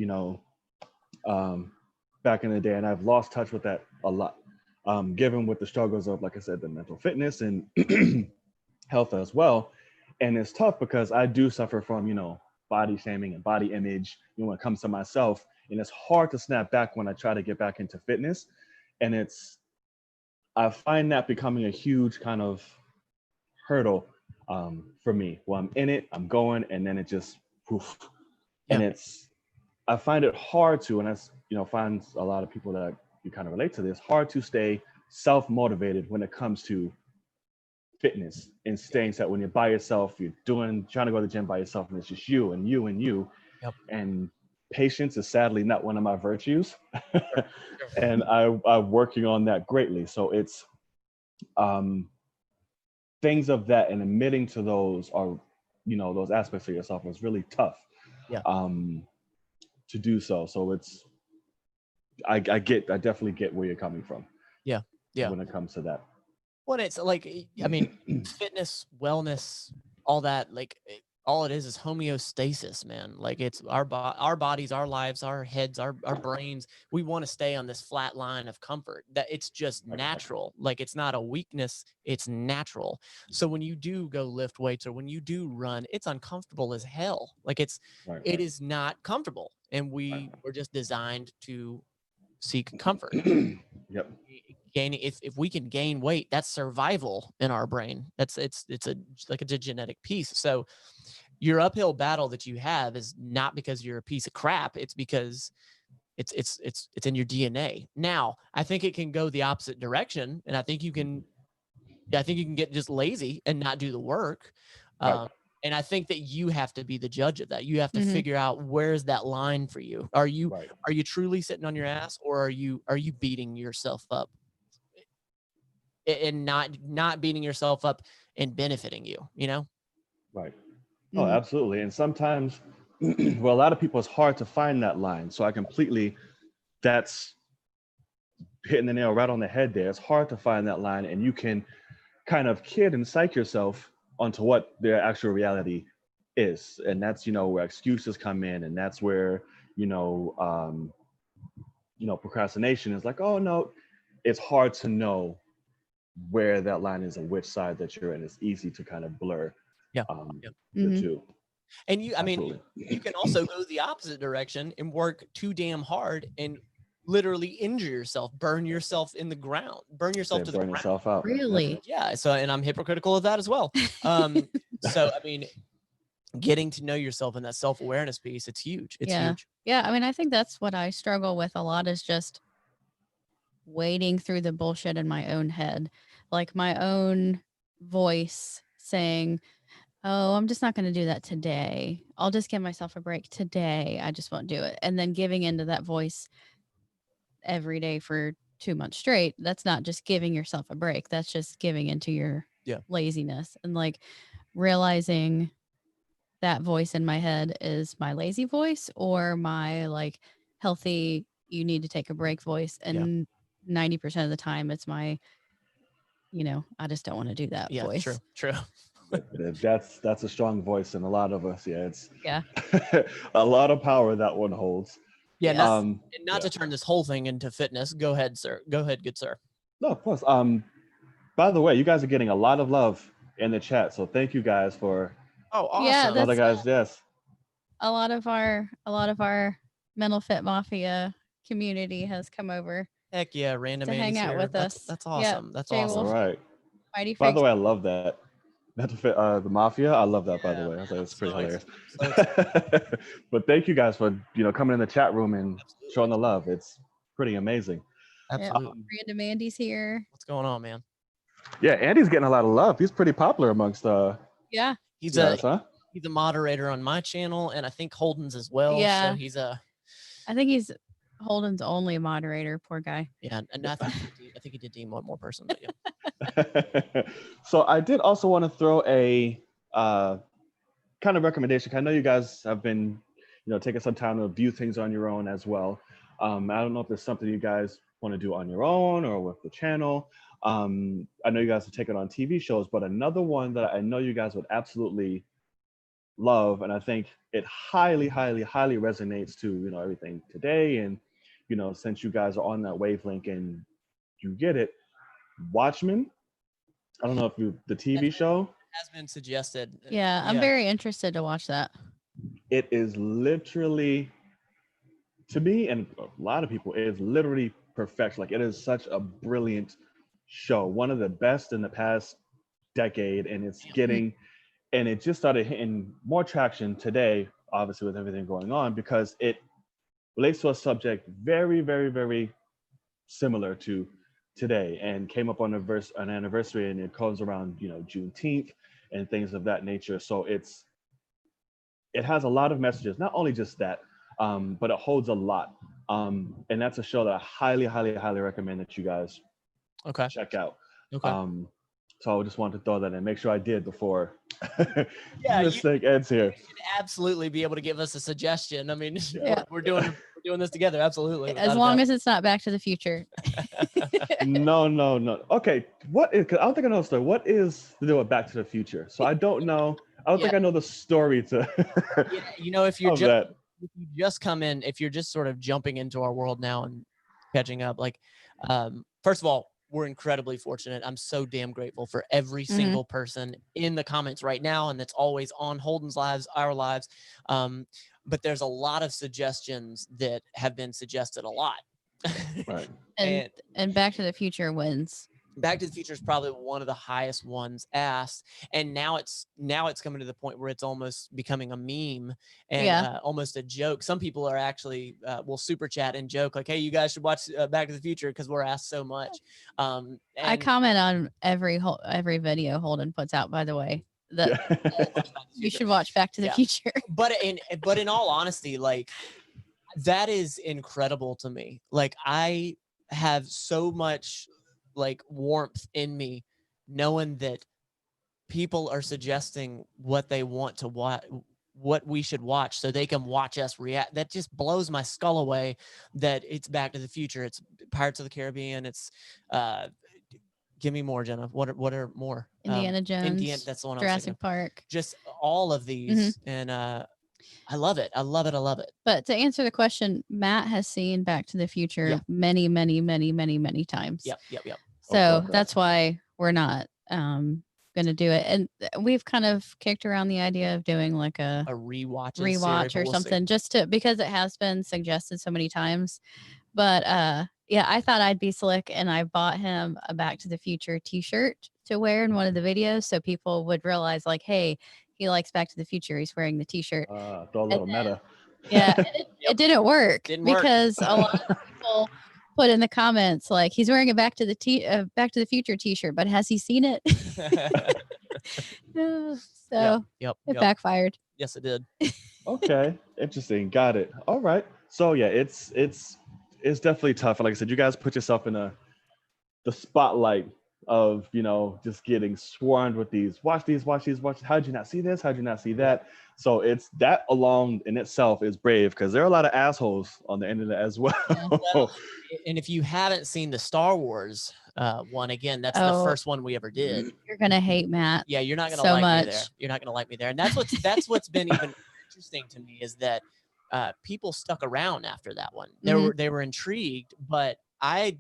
back in the day, and I've lost touch with that a lot, given with the struggles of, like I said, the mental fitness and health as well. And it's tough because I do suffer from, body shaming and body image, when it comes to myself. And it's hard to snap back when I try to get back into fitness. And I find that becoming a huge kind of hurdle for me. Well, I'm in it, I'm going, and then it just poof. And I find it hard to, and that's, find a lot of people that you kind of relate to this, hard to stay self-motivated when it comes to fitness and staying set. When you're by yourself, you're trying to go to the gym by yourself, and it's just you and you and you. Yep. And patience is sadly not one of my virtues. And I'm working on that greatly. So it's things of that, and admitting to those are, those aspects of yourself is really tough. Yeah. To do so. So I definitely get where you're coming from. Yeah. When it comes to that. When it's like, I mean, fitness, wellness, all that, like all it is homeostasis, man. Like it's our bodies, our lives, our heads, our brains. We want to stay on this flat line of comfort, that it's just natural. Like it's not a weakness, it's natural. So when you do go lift weights or when you do run, it's uncomfortable as hell. Like it is not comfortable. And we were just designed to seek comfort. Yep. Gaining, if we can gain weight, that's survival in our brain. It's a genetic piece. So your uphill battle that you have is not because you're a piece of crap. It's because it's in your DNA. Now, I think it can go the opposite direction, and I think you can get just lazy and not do the work. And I think that you have to be the judge of that. You have to figure out, where's that line for you. Are you truly sitting on your ass, or are you beating yourself up? And not beating yourself up and benefiting you, Right. Oh, absolutely. And sometimes, well, a lot of people, it's hard to find that line. So that's hitting the nail right on the head there. It's hard to find that line, and you can kind of kid and psych yourself onto what their actual reality is. And that's, where excuses come in. And that's where, procrastination is like, oh no, it's hard to know where that line is and which side that you're in. It's easy to kind of blur the two. And you can also go the opposite direction and work too damn hard and literally injure yourself, burn yourself in the ground, burn yourself to the ground. Yourself out. Really? Yeah. So, and I'm hypocritical of that as well. So, getting to know yourself and that self-awareness piece, it's huge. It's huge. Yeah. I think that's what I struggle with a lot, is just wading through the bullshit in my own head, like my own voice saying, oh, I'm just not going to do that today. I'll just give myself a break today. I just won't do it. And then giving into that voice every day for 2 months straight. That's not just giving yourself a break. That's just giving into your laziness, and like realizing that voice in my head is my lazy voice or my like healthy, you need to take a break voice. And 90% of the time it's my, I just don't want to do that voice. True. That's a strong voice in a lot of us. It's Yeah. a lot of power that one holds. Yeah. Not to turn this whole thing into fitness. Go ahead, sir. Go ahead, good sir. No, of course. By the way, you guys are getting a lot of love in the chat, so thank you guys for. Oh, awesome. Yeah, other guys, yes. A lot of our Mental Fit Mafia community has come over. Heck yeah, random to hang out with us. That's awesome. Yeah, that's Jay awesome. Wolf. All right. Mighty By the Freaks. way, I love that. The Mafia, I love that. By the way, I think it's pretty hilarious. But thank you guys for coming in the chat room and showing the love. It's pretty amazing. Absolutely. Random Andy's here. What's going on, man? Yeah, Andy's getting a lot of love. He's pretty popular amongst Yeah. He's a moderator on my channel, and I think Holden's as well. Yeah. So I think he's Holden's only a moderator. Poor guy. Yeah, and I think he did deem one more person. But yeah. So I did also want to throw a kind of recommendation. I know you guys have been, taking some time to view things on your own as well. I don't know if there's something you guys want to do on your own or with the channel. I know you guys are taking on TV shows, but another one that I know you guys would absolutely love, and I think it highly, highly, highly resonates to, you know, everything today. And, you know, since you guys are on that wavelength and you get it, Watchmen. I don't know if you the TV show. Has been suggested. Yeah, I'm very interested to watch that. It is literally, to me and a lot of people, it is literally perfection. Like, it is such a brilliant show, one of the best in the past decade, and it's getting, and it just started hitting more traction today, obviously with everything going on, because it relates to a subject very, very, very similar to today, and came up on an anniversary, and it comes around, you know, Juneteenth and things of that nature. So it has a lot of messages, not only just that, but it holds a lot. And that's a show that I highly, highly, highly recommend that you guys check out. So I just wanted to throw that in, make sure I did before this thing ends here. You should absolutely be able to give us a suggestion. I mean, we're doing this together. Absolutely. As long as it's not Back to the Future. No. Okay. What is, 'cause I don't think I know the story. What is the deal with Back to the Future? So I don't know. I don't think I know the story to. You know, if you're if you just come in, if you're just sort of jumping into our world now and catching up, like, first of all, we're incredibly fortunate. I'm so damn grateful for every single person in the comments right now, and that's always on Holden's lives, our lives. But there's a lot of suggestions that have been suggested a lot. Right. And Back to the Future wins. Back to the Future is probably one of the highest ones asked, and now it's coming to the point where it's almost becoming a meme and almost a joke. Some people are actually will super chat and joke like, "Hey, you guys should watch Back to the Future because we're asked so much." I comment on every video Holden puts out. By the way, you should watch Back to the Future. But in all honesty, like, that is incredible to me. Like, I have so much like warmth in me knowing that people are suggesting what they want to watch, what we should watch, so they can watch us react. That just blows my skull away that it's Back to the Future, it's Pirates of the Caribbean, it's give me more, Jenna. What are more? Indiana Jones, that's the one. Jurassic Park, just all of these. And I love it. I love it. But to answer the question, Matt has seen Back to the Future many, many, many, many, many times. Yep. So that's why we're not going to do it. And we've kind of kicked around the idea of doing like a rewatch or something, just because it has been suggested so many times. But I thought I'd be slick, and I bought him a Back to the Future t-shirt to wear in one of the videos, so people would realize, like, hey, he likes Back to the Future. He's wearing the t-shirt. Throw a little meta. Yeah, it didn't work because a lot of people put in the comments like, he's wearing a Back to the Future t-shirt, but has he seen it? So it backfired. Yes, it did. Okay, interesting. Got it. All right. So yeah, it's definitely tough. And like I said, you guys put yourself in the spotlight of, you know, just getting swarmed with these. Watch these. How'd you not see this? How'd you not see that? So it's that alone in itself is brave, because there are a lot of assholes on the internet as well. Well, and if you haven't seen the Star Wars one, again, that's the first one we ever did. You're gonna hate Matt. Yeah, you're not gonna like me there. You're not gonna like me there, and that's what's been even interesting to me is that people stuck around after that one. They were intrigued, but I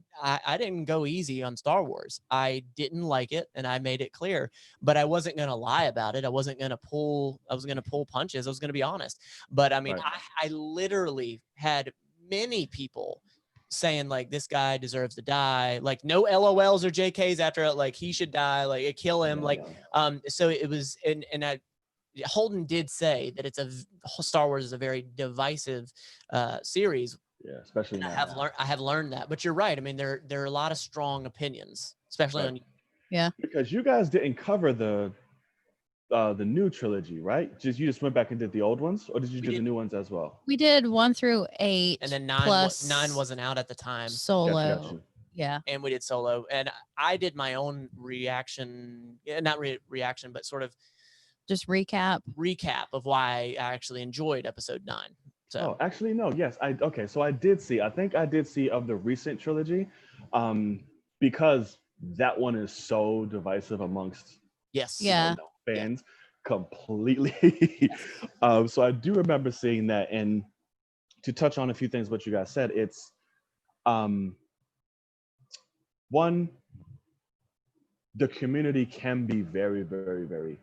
didn't go easy on Star Wars. I didn't like it, and I made it clear, but I wasn't going to lie about it. I was going to pull punches. I was going to be honest. But I mean, I literally had many people saying like, this guy deserves to die. Like, no LOLs or JKs after it. Like, he should die. Like, kill him. So it was, and Holden did say that Star Wars is a very divisive series. Yeah, especially now. I have learned that, but you're right. I mean, there are a lot of strong opinions, especially on. Yeah, because you guys didn't cover the new trilogy, right? You just went back and did the old ones, or did you do the new ones as well? We did 1 through 8, and then 9 wasn't out at the time. Solo. Gotcha. Yeah, and we did Solo, and I did my own reaction, not reaction, but sort of just recap of why I actually enjoyed episode 9. So. Oh, actually, no. Yes, so I did see. I think I did see of the recent trilogy, because that one is so divisive amongst fans. completely. So I do remember seeing that. And to touch on a few things what you guys said, it's one, the community can be very, very, very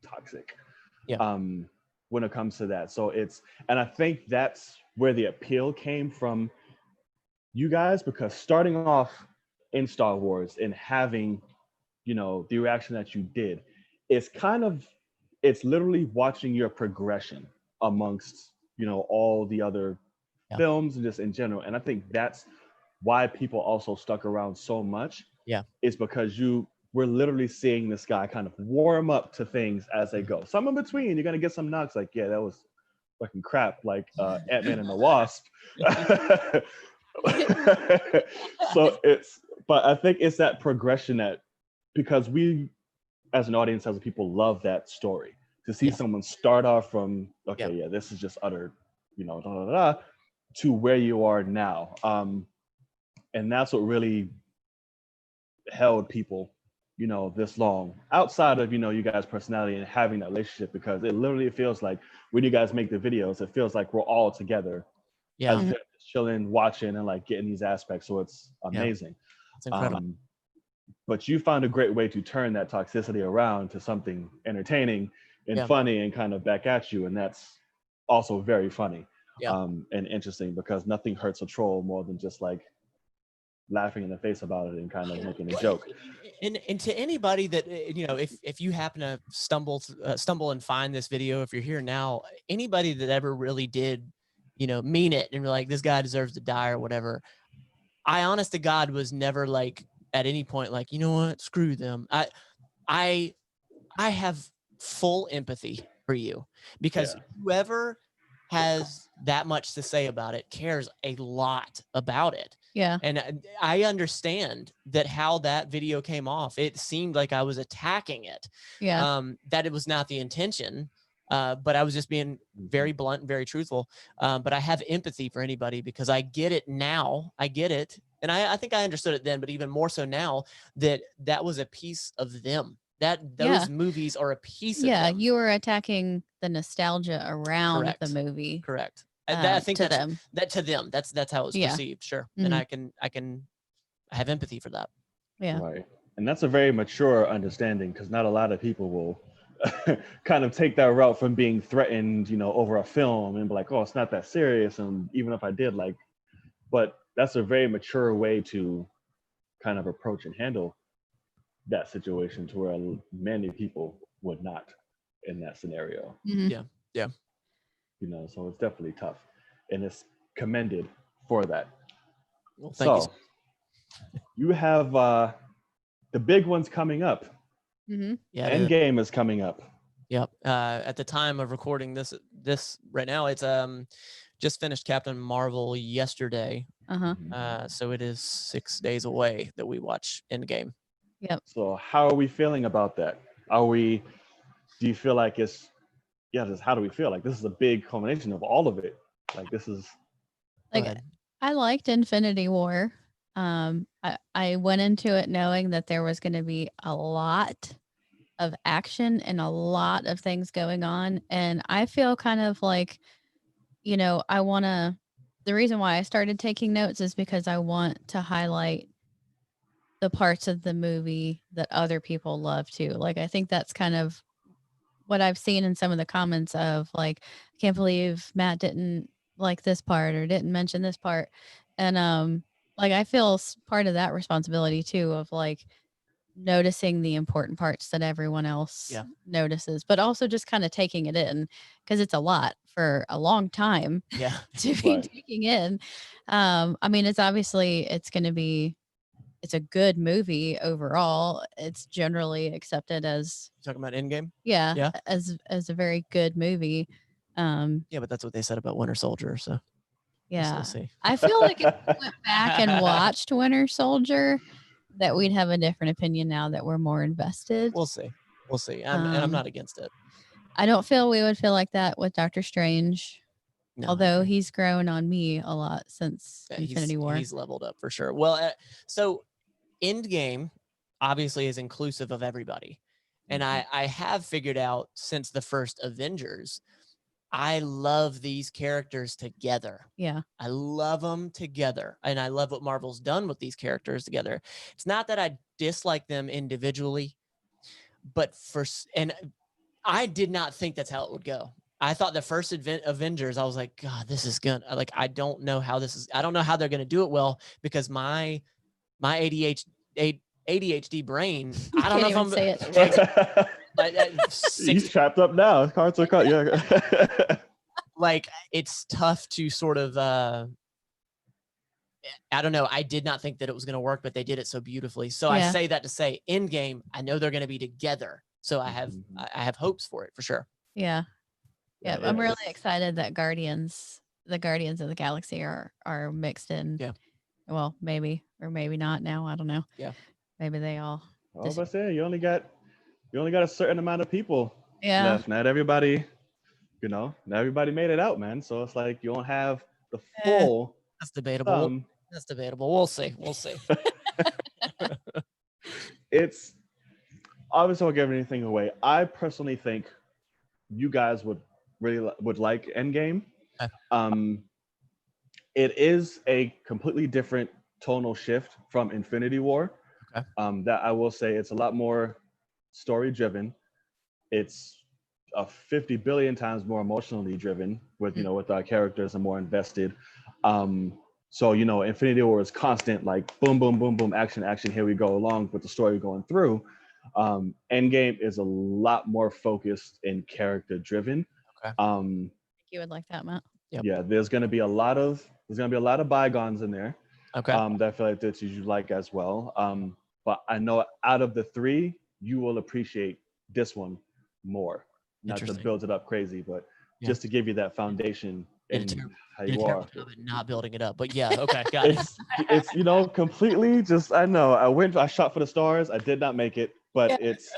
toxic. Yeah. When it comes to that. So and I think that's where the appeal came from you guys, because starting off in Star Wars and having, the reaction that you did, it's literally watching your progression amongst, all the other films and just in general. And I think that's why people also stuck around so much. Yeah. Is because we're literally seeing this guy kind of warm up to things as they go. Some in between, you're gonna get some knocks like, yeah, that was fucking crap, like Ant-Man and the Wasp. But I think it's that progression that, because we as an audience, as a people, love that story. To see someone start off from, okay, yeah, this is just utter, da, da, da, da, to where you are now. And that's what really held people, this long, outside of, you guys' personality and having that relationship, because it literally feels like when you guys make the videos, it feels like we're all together. Yeah. As chilling, watching, and like getting these aspects. So it's amazing. It's incredible. But you found a great way to turn that toxicity around to something entertaining and funny and kind of back at you. And that's also very funny and interesting, because nothing hurts a troll more than just like laughing in the face about it and kind of making a joke. And to anybody that, if you happen to stumble and find this video, if you're here now, anybody that ever really did, mean it and be like, this guy deserves to die or whatever, I honest to God was never like at any point like, you know what, screw them. I have full empathy for you, because whoever has that much to say about it cares a lot about it. Yeah. And I understand that how that video came off, it seemed like I was attacking it. Yeah. That it was not the intention. But I was just being very blunt and very truthful. But I have empathy for anybody, because I get it now. I get it. And I think I understood it then, but even more so now, that was a piece of them. That those movies are a piece of them. You were attacking the nostalgia around the movie. Correct. I think to that's them. to them. That's how it was perceived. Sure. And I have empathy for that. Yeah. Right. And that's a very mature understanding, because not a lot of people will kind of take that route from being threatened, over a film and be like, oh, it's not that serious. And even if I did, like, but that's a very mature way to kind of approach and handle that situation, to where many people would not in that scenario. Mm-hmm. Yeah. So it's definitely tough, and it's commended for that. Well, thank you have the big ones coming up. Mm-hmm. Yeah. Endgame is coming up. Yep. At the time of recording this right now, it's just finished Captain Marvel yesterday. So it is 6 days away that we watch Endgame. Yep. So how are we feeling about that? Do you feel like it's just how do we feel? Like, this is a big culmination of all of it. Like, this is like, I liked Infinity War. I went into it knowing that there was going to be a lot of action and a lot of things going on. And I feel kind of like, the reason why I started taking notes is because I want to highlight the parts of the movie that other people love too. Like, I think that's kind of what I've seen in some of the comments of like, I can't believe Matt didn't like this part or didn't mention this part. And like, I feel part of that responsibility too, of like noticing the important parts that everyone else notices, but also just kind of taking it in, because it's a lot for a long time to be taking in. I mean, it's obviously it's a good movie overall. It's generally accepted as, you're talking about Endgame? as a very good movie. But that's what they said about Winter Soldier. So we'll see. I feel like if we went back and watched Winter Soldier, that we'd have a different opinion now that we're more invested. We'll see. And I'm not against it. I don't feel we would feel like that with Doctor Strange. No, although he's grown on me a lot since Infinity War. He's leveled up for sure. Well, so Endgame obviously is inclusive of everybody. And I have figured out since the first Avengers, I love these characters together. Yeah. I love them together. And I love what Marvel's done with these characters together. It's not that I dislike them individually, but and I did not think that's how it would go. I thought the first Avengers, I was like, God, this is good. Like, I don't know how they're going to do it well, because my ADHD brain, I don't know if I'm say it. He's trapped up now. Cards are cut. Yeah. Like, it's tough to sort of, I don't know. I did not think that it was going to work, but they did it so beautifully. So I say that to say, in game, I know they're going to be together. So I have hopes for it, for sure. Yeah. Yeah. I'm really excited that the Guardians of the Galaxy are mixed in. Yeah. Well, maybe, or maybe not now. I don't know. Yeah. Maybe they all. I was about to say, you only got a certain amount of people Yeah. left. Not everybody, not everybody made it out, man. So it's like you don't have the full. That's debatable. That's debatable. We'll see. It's obviously, don't give anything away. I personally think you guys would like Endgame. Okay. It is a completely different tonal shift from Infinity War. Okay. That I will say, it's a lot more story driven. It's 50 billion times more emotionally driven with with our characters and more invested. So Infinity War is constant, like boom, boom, boom, boom, action, action. Here we go, along with the story going through. Endgame is a lot more focused and character driven. Okay. I think you would like that, Matt. Yep. Yeah, there's gonna be a lot of bygones in there. Okay. That I feel like that you like as well. But I know out of the three, you will appreciate this one more. Not to build it up crazy, but just to give you that foundation in how you are. Not building it up, but yeah, okay, got it. It's completely just, I know. I shot for the stars. I did not make it, but it's.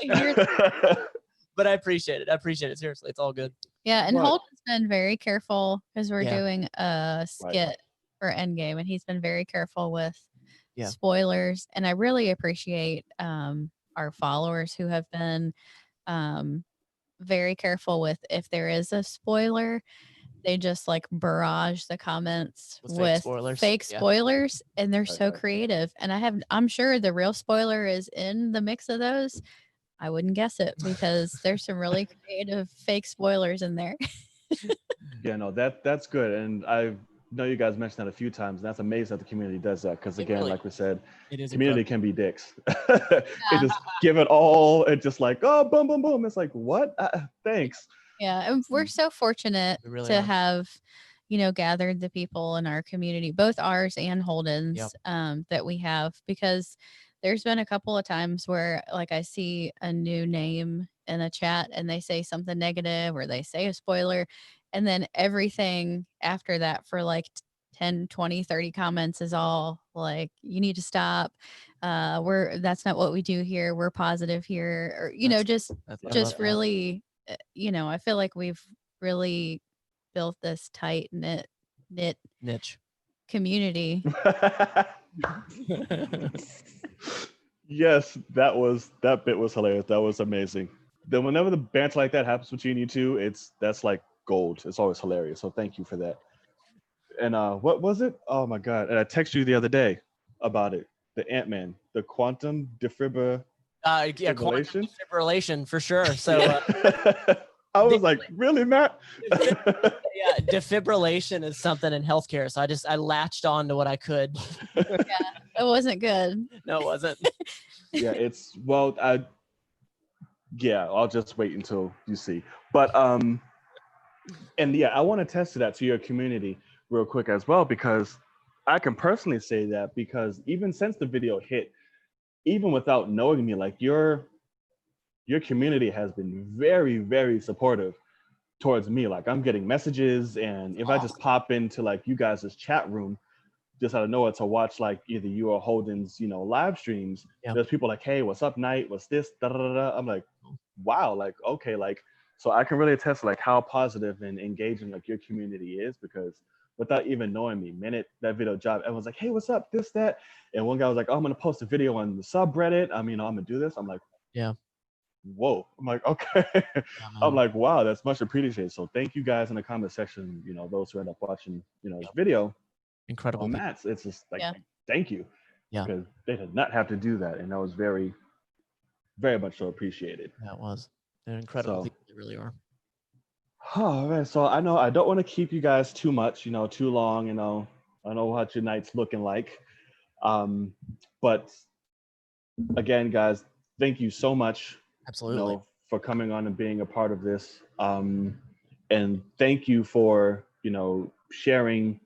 But I appreciate it. Seriously, it's all good. Yeah, and Holden's been very careful because we're doing a skit for Endgame, and he's been very careful with spoilers. And I really appreciate our followers who have been very careful with, if there is a spoiler, they just like barrage the comments with fake spoilers, and they're so creative. And I'm sure the real spoiler is in the mix of those. I wouldn't guess it, because there's some really creative fake spoilers in there. Yeah, no, that's good. And I know you guys mentioned that a few times, and that's amazing that the community does that, because again, like we said, community can be dicks. They just give it all and just like, oh, boom, boom, boom. It's like, what? Thanks. Yeah, and we're so fortunate to have, gathered the people in our community, both ours and Holden's, that we have, because there's been a couple of times where, like, I see a new name in a chat and they say something negative, or they say a spoiler, and then everything after that for like 10, 20, 30 comments is all like, you need to stop. That's not what we do here. We're positive here. Or, just really, I feel like we've really built this tight niche community. Yes, that bit was hilarious. That was amazing. Then whenever the banter like that happens between you two, that's like gold. It's always hilarious. So thank you for that. And what was it? Oh my god! And I texted you the other day about it. The Ant-Man, the quantum defibrillation. Quantum defibrillation for sure. So I was like, really, Matt? Yeah, defibrillation is something in healthcare. So I latched on to what I could. Yeah, it wasn't good. No, it wasn't. Yeah, I'll just wait until you see. But and yeah, I want to test that to your community real quick as well, because I can personally say that, because even since the video hit, even without knowing me, like your community has been very, very supportive towards me. Like, I'm getting messages, and if I just pop into like you guys' chat room just out of nowhere to watch like either you or Holden's, live streams, there's people like, hey, what's up, Night? What's this? Da, da, da, da. I'm like, wow, like, okay, like, so I can really attest like how positive and engaging like your community is, because without even knowing me, minute that video dropped, everyone's like, hey, what's up, this, that. And one guy was like, oh, I'm gonna post a video on the subreddit. I'm gonna do this. I'm like, yeah. whoa. I'm like, okay. I'm like, wow, that's much appreciated. So thank you guys in the comment section, those who end up watching, this video. Incredible. On Matt's. It's just like, Yeah. thank you. Yeah. Because they did not have to do that. And that was very, very much so appreciated. That was. They're incredible So, people. They really are. Oh, man. So I know I don't want to keep you guys too much, too long, I know what your night's looking like. But again, guys, thank you so much. Absolutely. For coming on and being a part of this. And thank you for, sharing,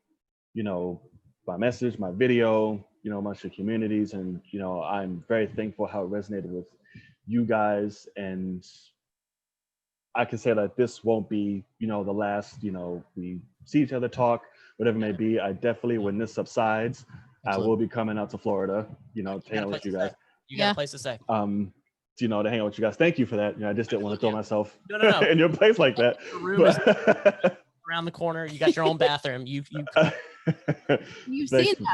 my message, my video, amongst your communities. And, I'm very thankful how it resonated with you guys. And I can say that this won't be, the last, we see each other talk, whatever it may be. I definitely, when this subsides, I will be coming out to Florida, to hang out with you guys. You got a place to stay. To hang out with you guys. Thank you for that. I just didn't want to throw myself No. in your place like that. The room is around the corner. You got your own bathroom. You've seen that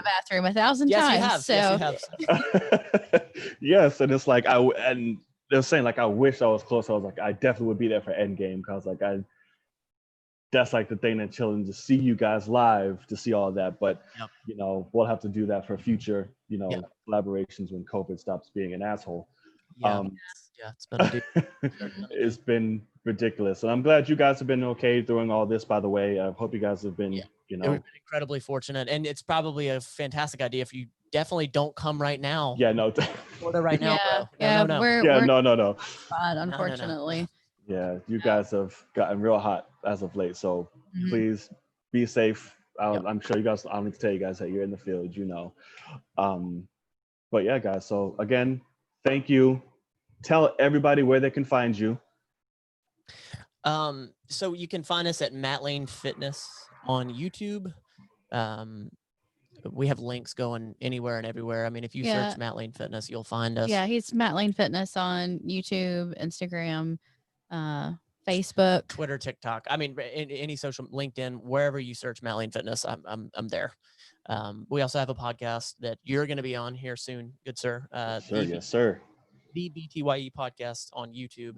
bathroom 1,000 times. Yes, you have. So Yes, you have. Yes, and it's like and they're saying like I wish I was close. I was like I definitely would be there for Endgame because like that's like the thing that chilling to see you guys live to see all that. But we'll have to do that for future collaborations when COVID stops being an asshole. It's been a it's been ridiculous, and I'm glad you guys have been okay doing all this. By the way, I hope you guys have been We've been incredibly fortunate, and it's probably a fantastic idea if you definitely don't come right now. Yeah, no. Florida right now, bro. No. We're no. Spot, unfortunately. Yeah, you guys have gotten real hot as of late, so please be safe. I'm sure you guys. I don't need to tell you guys that you're in the field, But yeah, guys. So again, thank you. Tell everybody where they can find you. So you can find us at Matt Lane Fitness on YouTube. We have links going anywhere and everywhere. I mean, if you search Matt Lane Fitness, you'll find us. Yeah, he's Matt Lane Fitness on YouTube, Instagram, Facebook, Twitter, TikTok. I mean, any social, LinkedIn, wherever you search Matt Lane Fitness, I'm there. We also have a podcast that you're going to be on here soon, good sir. Yes, sir. The BTYE podcast on YouTube.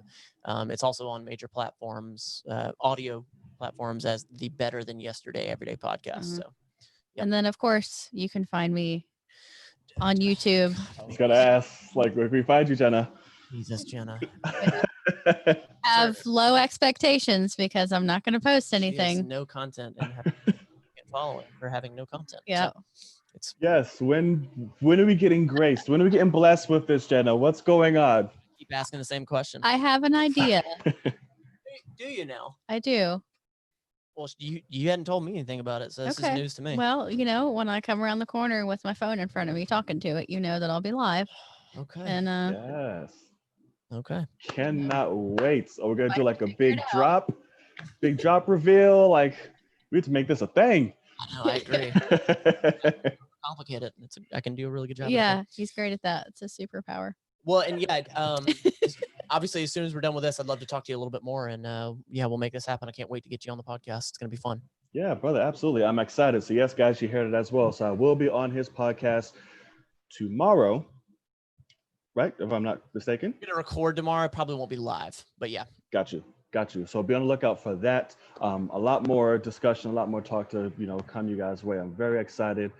It's also on major platforms, audio platforms as the Better Than Yesterday Everyday podcast. So, and then of course you can find me on YouTube. I was gonna ask, like, where can we find you, Jenna? Jesus, Jenna. Have low expectations because I'm not going to post anything. She has no content and following for having no content. Yeah. So yes. When are we getting graced? When are we getting blessed with this, Jenna? What's going on? Keep asking the same question. I have an idea. Do you now? I do. Well, you hadn't told me anything about it, so this is news to me. Well, when I come around the corner with my phone in front of me talking to it, that I'll be live. Okay. And yes. Okay. Cannot wait. So we're gonna do like a big drop reveal. Like we have to make this a thing. I know, I agree. Complicated. I can do a really good job. Yeah, he's great at that. It's a superpower. Well, and obviously, as soon as we're done with this, I'd love to talk to you a little bit more. And we'll make this happen. I can't wait to get you on the podcast. It's gonna be fun. Yeah, brother, absolutely. I'm excited. So yes, guys, you heard it as well. So I will be on his podcast tomorrow. Right, if I'm not mistaken. I'm gonna record tomorrow. I probably won't be live, but yeah. Got you. So be on the lookout for that. A lot more discussion, a lot more talk to come you guys' way. I'm very excited.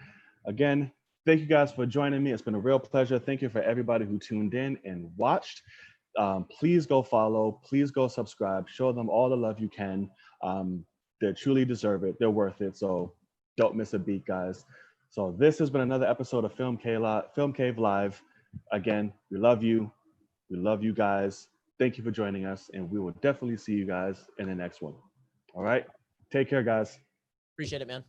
Again, thank you guys for joining me. It's been a real pleasure. Thank you for everybody who tuned in and watched. Please go follow. Please go subscribe. Show them all the love you can. They truly deserve it. They're worth it. So don't miss a beat, guys. So this has been another episode of Film Cave Live. Again, we love you. We love you guys. Thank you for joining us, and we will definitely see you guys in the next one. All right? Take care, guys. Appreciate it, man.